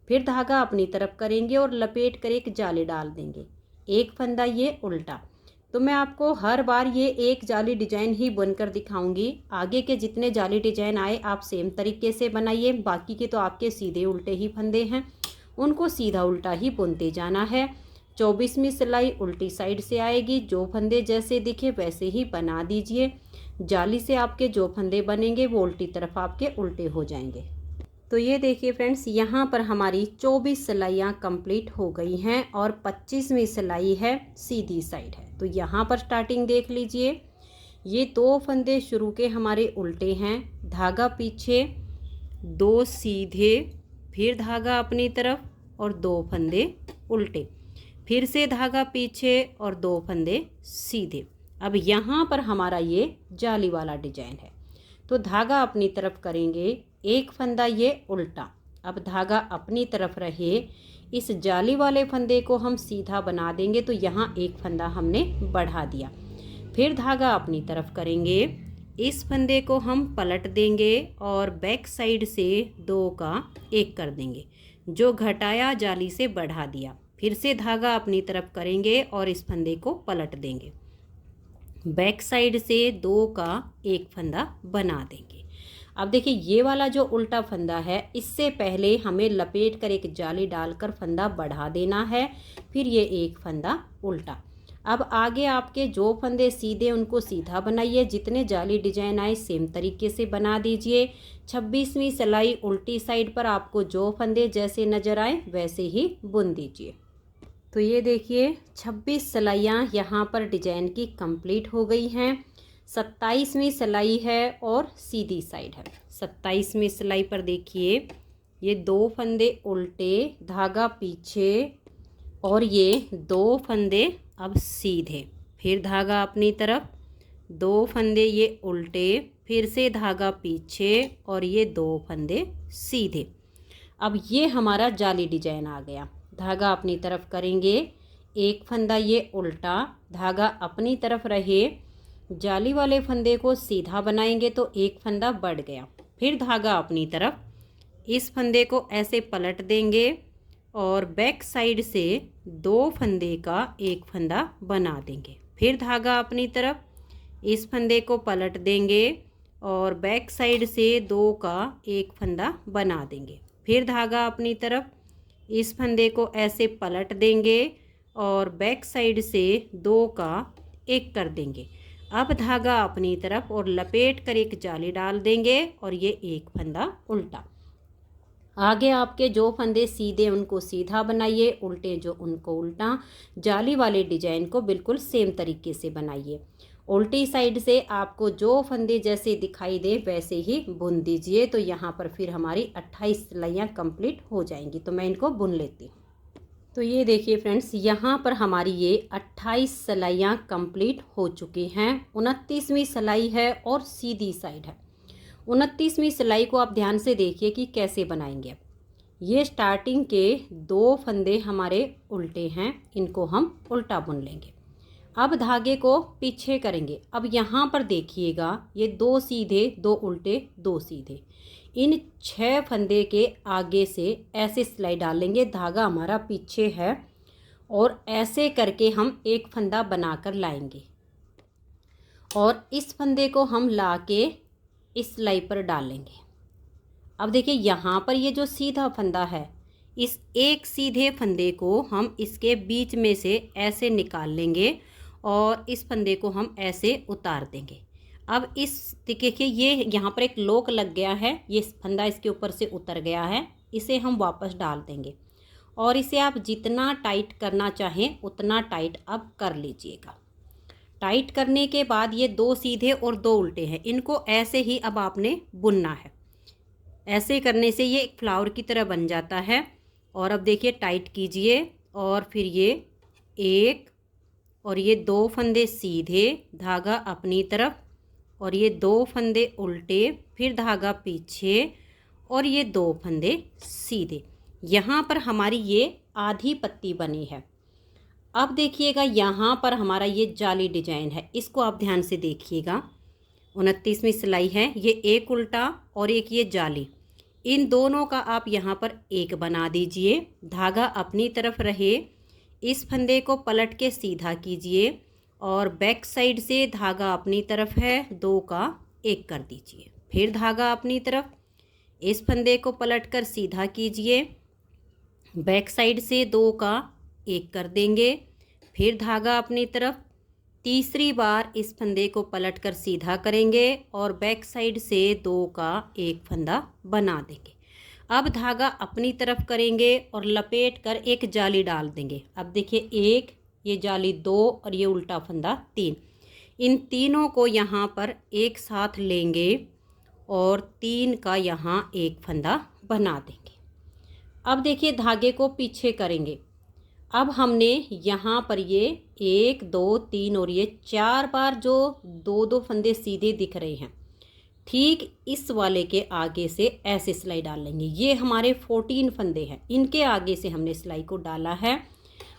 फिर धागा अपनी तरफ करेंगे और लपेट कर एक जाली डाल देंगे, एक फंदा ये उल्टा। तो मैं आपको हर बार ये एक जाली डिजाइन ही बुनकर दिखाऊंगी। आगे के जितने जाली डिजाइन आए आप सेम तरीके से बनाइए, बाकी के तो आपके सीधे उल्टे ही फंदे हैं, उनको सीधा उल्टा ही बुनते जाना है। 24वीं सिलाई उल्टी साइड से आएगी, जो फंदे जैसे दिखे वैसे ही बना दीजिए। जाली से आपके जो फंदे बनेंगे वो उल्टी तरफ आपके उल्टे हो जाएंगे। तो ये देखिए फ्रेंड्स, यहाँ पर हमारी 24 सिलाइयाँ कंप्लीट हो गई हैं और 25वीं सिलाई है, सीधी साइड है। तो यहाँ पर स्टार्टिंग देख लीजिए, ये 2 फंदे शुरू के हमारे उल्टे हैं, धागा पीछे, 2 सीधे, फिर धागा अपनी तरफ और 2 फंदे उल्टे, फिर से धागा पीछे और 2 फंदे सीधे। अब यहाँ पर हमारा ये जाली वाला डिजाइन है, तो धागा अपनी तरफ करेंगे, एक फंदा ये उल्टा। अब धागा अपनी तरफ रहे, इस जाली वाले फंदे को हम सीधा बना देंगे तो यहाँ एक फंदा हमने बढ़ा दिया। फिर धागा अपनी तरफ करेंगे, इस फंदे को हम पलट देंगे और बैक साइड से 2 का 1 कर देंगे, जो घटाया जाली से बढ़ा दिया। फिर से धागा अपनी तरफ करेंगे और इस फंदे को पलट देंगे, बैक साइड से 2 का 1 फंदा बना देंगे। अब देखिए ये वाला जो उल्टा फंदा है, इससे पहले हमें लपेट कर एक जाली डालकर फंदा बढ़ा देना है, फिर ये एक फंदा उल्टा। अब आगे आपके जो फंदे सीधे उनको सीधा बनाइए, जितने जाली डिजाइन आए सेम तरीके से बना दीजिए। 26वीं सिलाई उल्टी साइड पर आपको जो फंदे जैसे नज़र आए वैसे ही बुन दीजिए। तो ये देखिए 26 सिलाइयाँ यहाँ पर डिजाइन की कंप्लीट हो गई हैं। 27वीं सिलाई है और सीधी साइड है। 27वीं सिलाई पर देखिए, ये 2 फंदे उल्टे, धागा पीछे और ये 2 फंदे अब सीधे, फिर धागा अपनी तरफ, 2 फंदे ये उल्टे, फिर से धागा पीछे और ये 2 फंदे सीधे। अब ये हमारा जाली डिजाइन आ गया। धागा अपनी तरफ करेंगे, एक फंदा ये उल्टा, धागा अपनी तरफ रहे, जाली वाले फंदे को सीधा बनाएंगे तो एक फंदा बढ़ गया। फिर धागा अपनी तरफ, इस फंदे को ऐसे पलट देंगे और बैक साइड से 2 फंदे का एक फंदा बना देंगे। फिर धागा अपनी तरफ, इस फंदे को पलट देंगे और बैक साइड से 2 का एक फंदा बना देंगे। फिर धागा अपनी तरफ, इस फंदे को ऐसे पलट देंगे और बैक साइड से 2 का 1 कर देंगे। अब धागा अपनी तरफ और लपेट कर एक जाली डाल देंगे और ये एक फंदा उल्टा। आगे आपके जो फंदे सीधे उनको सीधा बनाइए, उल्टे जो उनको उल्टा। जाली वाले डिजाइन को बिल्कुल सेम तरीके से बनाइए। उल्टी साइड से आपको जो फंदे जैसे दिखाई दे वैसे ही बुन दीजिए। तो यहाँ पर फिर हमारी 28 सिलाइयाँ कंप्लीट हो जाएंगी। तो मैं इनको बुन लेती हूँ। तो ये देखिए फ्रेंड्स, यहाँ पर हमारी ये 28 सिलाइयाँ कंप्लीट हो चुकी हैं। 29वीं सिलाई है और सीधी साइड है। 29वीं सिलाई को आप ध्यान से देखिए कि कैसे बनाएंगे। ये स्टार्टिंग के 2 फंदे हमारे उल्टे हैं, इनको हम उल्टा बुन लेंगे। अब धागे को पीछे करेंगे। अब यहाँ पर देखिएगा, ये 2 सीधे, 2 उल्टे, 2 सीधे, इन 6 फंदे के आगे से ऐसे सिलाई डालेंगे। धागा हमारा पीछे है और ऐसे करके हम एक फंदा बनाकर लाएंगे और इस फंदे को हम लाके इस सिलाई पर डालेंगे। अब देखिए यहाँ पर ये जो सीधा फंदा है, इस एक सीधे फंदे को हम इसके बीच में से ऐसे निकाल लेंगे और इस फंदे को हम ऐसे उतार देंगे। अब इस देखिए ये यहाँ पर एक लॉक लग गया है, ये फंदा इसके ऊपर से उतर गया है, इसे हम वापस डाल देंगे और इसे आप जितना टाइट करना चाहें उतना टाइट अब कर लीजिएगा। टाइट करने के बाद ये 2 सीधे और 2 उल्टे हैं, इनको ऐसे ही अब आपने बुनना है। ऐसे करने से ये एक फ्लावर की तरह बन जाता है। और अब देखिए टाइट कीजिए और फिर ये एक और ये 2 फंदे सीधे, धागा अपनी तरफ और ये 2 फंदे उल्टे, फिर धागा पीछे और ये 2 फंदे सीधे। यहाँ पर हमारी ये आधी पत्ती बनी है। अब देखिएगा यहाँ पर हमारा ये जाली डिजाइन है, इसको आप ध्यान से देखिएगा। 29वीं सिलाई है, ये एक उल्टा और एक ये जाली, इन दोनों का आप यहाँ पर एक बना दीजिए। धागा अपनी तरफ रहे, इस फंदे को पलट के सीधा कीजिए और बैक साइड से धागा अपनी तरफ है, 2 का एक कर दीजिए। फिर धागा अपनी तरफ, इस फंदे को पलट कर सीधा कीजिए, बैक साइड से 2 का एक कर देंगे। फिर धागा अपनी तरफ, तीसरी बार इस फंदे को पलटकर सीधा करेंगे और बैक साइड से 2 का एक फंदा बना देंगे। अब धागा अपनी तरफ करेंगे और लपेट कर एक जाली डाल देंगे। अब देखिए एक, ये जाली 2 और ये उल्टा फंदा 3, इन तीनों को यहाँ पर एक साथ लेंगे और 3 का यहाँ एक फंदा बना देंगे। अब देखिए धागे को पीछे करेंगे। अब हमने यहाँ पर ये 1 2 3 और ये 4 बार जो 2 फंदे सीधे दिख रहे हैं, ठीक इस वाले के आगे से ऐसे सिलाई डाल लेंगे। ये हमारे 14 फंदे हैं, इनके आगे से हमने सिलाई को डाला है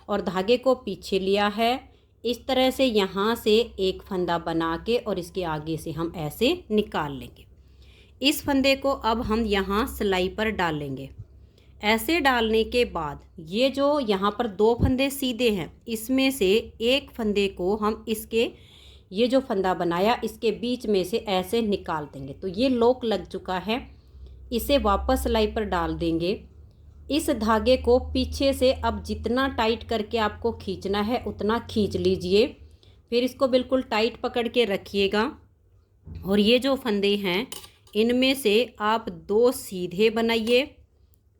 और धागे को पीछे लिया है। इस तरह से यहाँ से एक फंदा बना के और इसके आगे से हम ऐसे निकाल लेंगे। इस फंदे को अब हम यहाँ सिलाई पर डालेंगे। ऐसे डालने के बाद ये जो यहाँ पर 2 फंदे सीधे हैं, इसमें से एक फंदे को हम इसके, ये जो फंदा बनाया इसके बीच में से ऐसे निकाल देंगे। तो ये लॉक लग चुका है, इसे वापस सिलाई पर डाल देंगे। इस धागे को पीछे से अब जितना टाइट करके आपको खींचना है उतना खींच लीजिए। फिर इसको बिल्कुल टाइट पकड़ के रखिएगा और ये जो फंदे हैं इनमें से आप 2 सीधे बनाइए,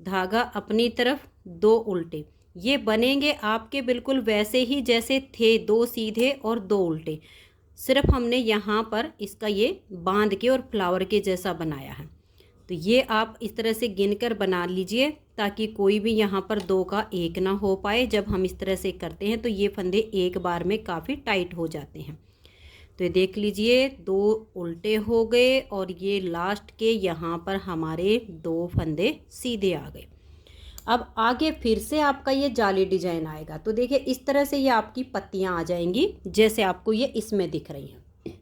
धागा अपनी तरफ, 2 उल्टे। ये बनेंगे आपके बिल्कुल वैसे ही जैसे थे, 2 सीधे और 2 उल्टे, सिर्फ हमने यहाँ पर इसका ये बांध के और फ्लावर के जैसा बनाया है। तो ये आप इस तरह से गिनकर बना लीजिए ताकि कोई भी यहाँ पर 2 का एक ना हो पाए। जब हम इस तरह से करते हैं तो ये फंदे एक बार में काफ़ी टाइट हो जाते हैं। तो ये देख लीजिए 2 उल्टे हो गए और ये लास्ट के यहाँ पर हमारे 2 फंदे सीधे आ गए। अब आगे फिर से आपका ये जाली डिजाइन आएगा। तो देखिए इस तरह से ये आपकी पत्तियाँ आ जाएंगी जैसे आपको ये इसमें दिख रही हैं।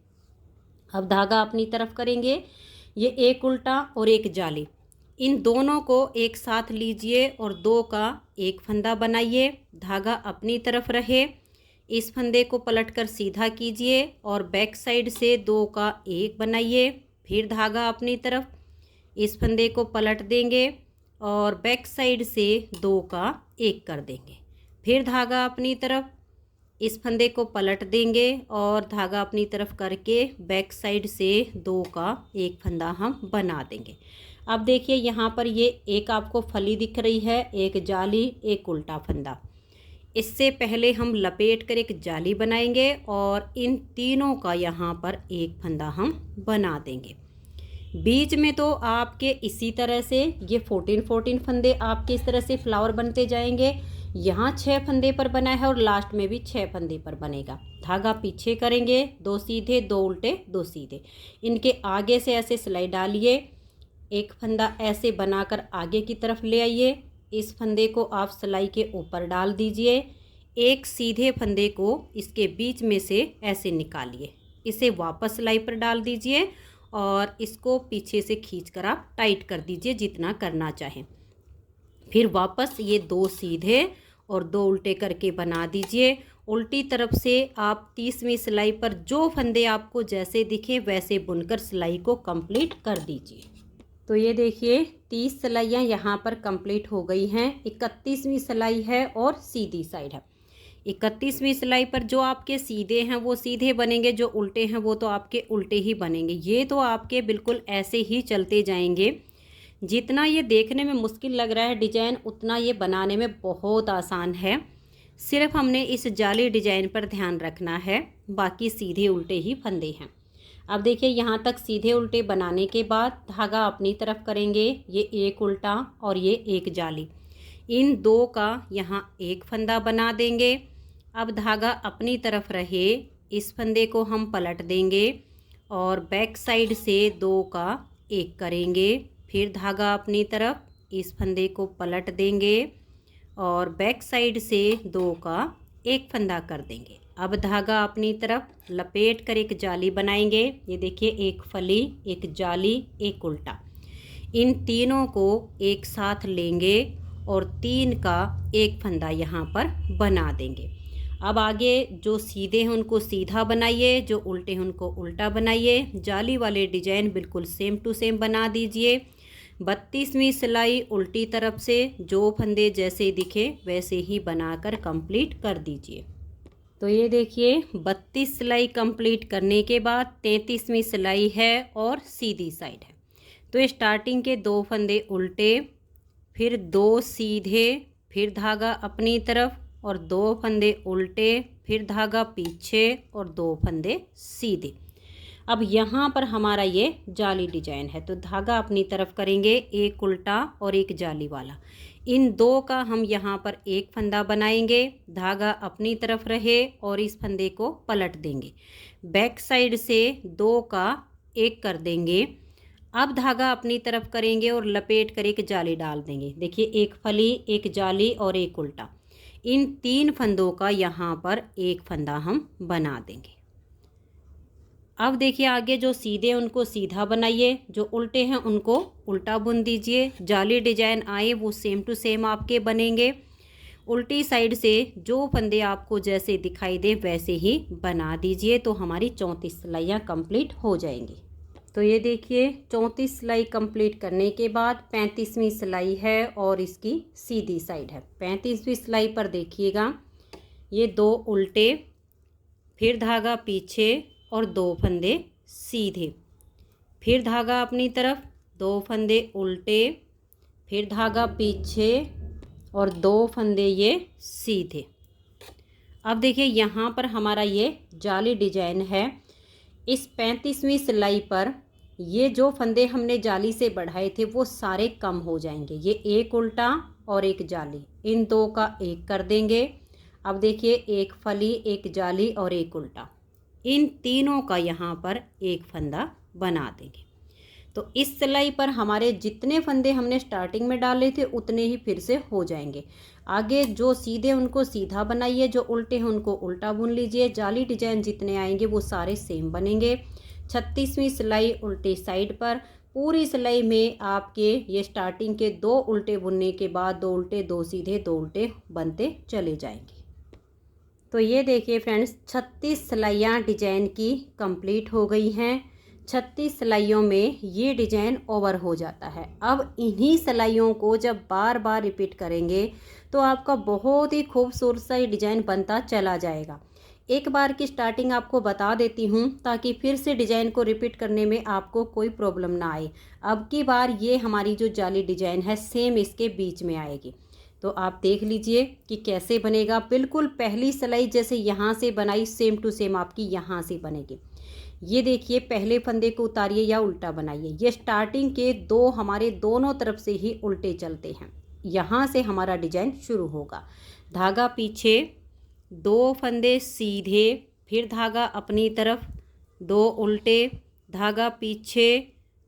अब धागा अपनी तरफ करेंगे, ये एक उल्टा और एक जाली, इन दोनों को एक साथ लीजिए और 2 का एक फंदा बनाइए। धागा अपनी तरफ रहे, इस फंदे को पलटकर सीधा कीजिए और बैक साइड से 2 का एक बनाइए। फिर धागा अपनी तरफ, इस फंदे को पलट देंगे और बैक साइड से 2 का एक कर देंगे। फिर धागा अपनी तरफ, इस फंदे को पलट देंगे और धागा अपनी तरफ करके बैक साइड से 2 का एक फंदा हम बना देंगे। अब देखिए यहाँ पर ये एक आपको फली दिख रही है, एक जाली, एक उल्टा फंदा। इससे पहले हम लपेट कर एक जाली बनाएंगे और इन तीनों का यहाँ पर एक फंदा हम बना देंगे। बीच में तो आपके इसी तरह से ये 14 फंदे आपके इस तरह से फ्लावर बनते जाएंगे। यहाँ 6 फंदे पर बना है और लास्ट में भी 6 फंदे पर बनेगा। धागा पीछे करेंगे, 2 सीधे, 2 उल्टे, 2 सीधे, इनके आगे से ऐसे सिलाई डालिए। एक फंदा ऐसे बनाकर आगे की तरफ ले आइए, इस फंदे को आप सिलाई के ऊपर डाल दीजिए। एक सीधे फंदे को इसके बीच में से ऐसे निकालिए, इसे वापस सिलाई पर डाल दीजिए और इसको पीछे से खींचकर आप टाइट कर दीजिए जितना करना चाहें। फिर वापस ये 2 सीधे और 2 उल्टे करके बना दीजिए। उल्टी तरफ से आप 30वीं सिलाई पर जो फंदे आपको जैसे दिखे वैसे बुनकर सिलाई को कंप्लीट कर दीजिए। तो ये देखिए 30 सिलाइयाँ यहाँ पर कंप्लीट हो गई हैं। 31वीं सिलाई है और सीधी साइड है। 31वीं सिलाई पर जो आपके सीधे हैं वो सीधे बनेंगे, जो उल्टे हैं वो तो आपके उल्टे ही बनेंगे। ये तो आपके बिल्कुल ऐसे ही चलते जाएंगे। जितना ये देखने में मुश्किल लग रहा है डिजाइन, उतना ये बनाने में बहुत आसान है। सिर्फ हमने इस जाली डिजाइन पर ध्यान रखना है, बाकी सीधे उल्टे ही फंदे हैं। अब देखिए यहाँ तक सीधे उल्टे बनाने के बाद धागा अपनी तरफ करेंगे, ये एक उल्टा और ये एक जाली, इन दो का यहाँ एक फंदा बना देंगे। अब धागा अपनी तरफ रहे, इस फंदे को हम पलट देंगे और बैक साइड से दो का एक करेंगे। फिर धागा अपनी तरफ, इस फंदे को पलट देंगे और बैक साइड से दो का एक फंदा कर देंगे। अब धागा अपनी तरफ लपेट कर एक जाली बनाएंगे। ये देखिए, एक फली, एक जाली, एक उल्टा, इन तीनों को एक साथ लेंगे और तीन का एक फंदा यहाँ पर बना देंगे। अब आगे जो सीधे हैं उनको सीधा बनाइए, जो उल्टे हैं उनको उल्टा बनाइए। जाली वाले डिजाइन बिल्कुल सेम टू सेम बना दीजिए। 32वीं सिलाई उल्टी तरफ से जो फंदे जैसे दिखे वैसे ही बनाकर कंप्लीट कर दीजिए। तो ये देखिए, 32 सिलाई कंप्लीट करने के बाद 33वीं सिलाई है और सीधी साइड है। तो स्टार्टिंग के दो फंदे उल्टे, फिर दो सीधे, फिर धागा अपनी तरफ और दो फंदे उल्टे, फिर धागा पीछे और दो फंदे सीधे। अब यहाँ पर हमारा ये जाली डिजाइन है, तो धागा अपनी तरफ करेंगे, एक उल्टा और एक जाली वाला, इन दो का हम यहाँ पर एक फंदा बनाएंगे। धागा अपनी तरफ रहे और इस फंदे को पलट देंगे, बैक साइड से दो का एक कर देंगे। अब धागा अपनी तरफ करेंगे और लपेट कर एक जाली डाल देंगे। देखिए, एक फली, एक जाली और एक उल्टा, इन तीन फंदों का यहाँ पर एक फंदा हम बना देंगे। अब देखिए, आगे जो सीधे हैं उनको सीधा बनाइए, जो उल्टे हैं उनको उल्टा बुन दीजिए। जाली डिजाइन आए वो सेम टू सेम आपके बनेंगे। उल्टी साइड से जो फंदे आपको जैसे दिखाई दे वैसे ही बना दीजिए, तो हमारी 34 सिलाइयाँ कंप्लीट हो जाएंगी। तो ये देखिए, 34 सिलाई कंप्लीट करने के बाद 35वीं सिलाई है और इसकी सीधी साइड है। 35वीं सिलाई पर देखिएगा, ये दो उल्टे, फिर धागा पीछे और दो फंदे सीधे, फिर धागा अपनी तरफ, दो फंदे उल्टे, फिर धागा पीछे और दो फंदे ये सीधे। अब देखिए, यहाँ पर हमारा ये जाली डिजाइन है। इस 35वीं सिलाई पर ये जो फंदे हमने जाली से बढ़ाए थे वो सारे कम हो जाएंगे। ये एक उल्टा और एक जाली, इन दो का एक कर देंगे। अब देखिए, एक फली, एक जाली और एक उल्टा, इन तीनों का यहाँ पर एक फंदा बना देंगे। तो इस सिलाई पर हमारे जितने फंदे हमने स्टार्टिंग में डाले थे उतने ही फिर से हो जाएंगे। आगे जो सीधे उनको सीधा बनाइए, जो उल्टे हैं उनको उल्टा बुन लीजिए। जाली डिजाइन जितने आएंगे वो सारे सेम बनेंगे। 36वीं सिलाई उल्टी साइड पर, पूरी सिलाई में आपके ये स्टार्टिंग के दो उल्टे बुनने के बाद दो उल्टे, दो सीधे, दो उल्टे बनते चले जाएंगे। तो ये देखिए फ्रेंड्स, 36 सिलाइयाँ डिजाइन की कंप्लीट हो गई हैं। 36 सिलाइयों में ये डिजाइन ओवर हो जाता है। अब इन्हीं सिलाइयों को जब बार बार रिपीट करेंगे तो आपका बहुत ही खूबसूरत सा ये डिजाइन बनता चला जाएगा। एक बार की स्टार्टिंग आपको बता देती हूँ ताकि फिर से डिजाइन को रिपीट करने में आपको कोई प्रॉब्लम ना आए। अब की बार ये हमारी जो जाली डिजाइन है सेम इसके बीच में आएगी, तो आप देख लीजिए कि कैसे बनेगा। बिल्कुल पहली सिलाई जैसे यहाँ से बनाई सेम टू सेम आपकी यहाँ से बनेगी। ये देखिए, पहले फंदे को उतारिए या उल्टा बनाइए। ये स्टार्टिंग के दो हमारे दोनों तरफ से ही उल्टे चलते हैं, यहाँ से हमारा डिजाइन शुरू होगा। धागा पीछे, दो फंदे सीधे, फिर धागा अपनी तरफ, दो उल्टे, धागा पीछे,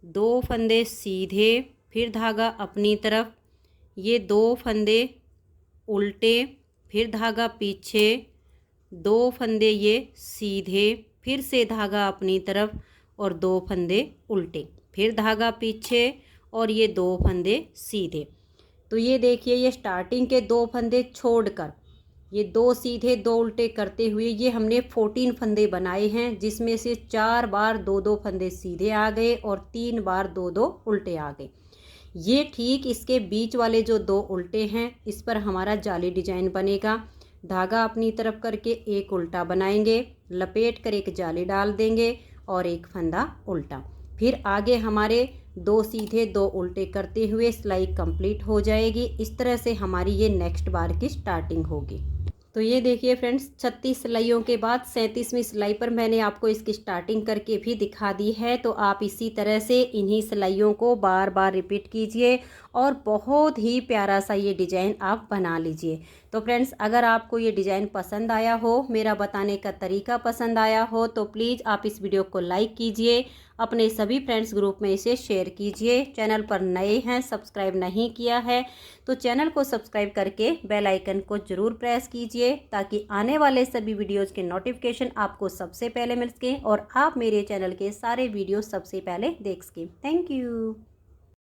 दो फंदे सीधे, फिर धागा अपनी तरफ, ये दो फंदे उल्टे, फिर धागा पीछे, दो फंदे ये सीधे, फिर से धागा अपनी तरफ और दो फंदे उल्टे, फिर धागा पीछे और ये दो फंदे सीधे। तो ये देखिए, ये स्टार्टिंग के दो फंदे छोड़कर ये दो सीधे दो उल्टे करते हुए ये हमने 14 फंदे बनाए हैं, जिसमें से 4 बार दो दो फंदे सीधे आ गए और 3 बार दो दो उल्टे आ गए। ये ठीक इसके बीच वाले जो दो उल्टे हैं इस पर हमारा जाली डिजाइन बनेगा। धागा अपनी तरफ करके एक उल्टा बनाएंगे, लपेट कर एक जाली डाल देंगे और एक फंदा उल्टा, फिर आगे हमारे दो सीधे दो उल्टे करते हुए सिलाई कंप्लीट हो जाएगी। इस तरह से हमारी ये नेक्स्ट बार की स्टार्टिंग होगी। तो ये देखिए फ्रेंड्स, 36 सिलाइयों के बाद 37वीं सिलाई पर मैंने आपको इसकी स्टार्टिंग करके भी दिखा दी है। तो आप इसी तरह से इन्हीं सिलाइयों को बार बार रिपीट कीजिए और बहुत ही प्यारा सा ये डिज़ाइन आप बना लीजिए। तो फ्रेंड्स, अगर आपको ये डिज़ाइन पसंद आया हो, मेरा बताने का तरीका पसंद आया हो, तो प्लीज़ आप इस वीडियो को लाइक कीजिए, अपने सभी फ्रेंड्स ग्रुप में इसे शेयर कीजिए। चैनल पर नए हैं, सब्सक्राइब नहीं किया है तो चैनल को सब्सक्राइब करके बेल आइकन को ज़रूर प्रेस कीजिए, ताकि आने वाले सभी वीडियोज़ के नोटिफिकेशन आपको सबसे पहले मिल सकें और आप मेरे चैनल के सारे वीडियो सबसे पहले देख सकें। Thank you.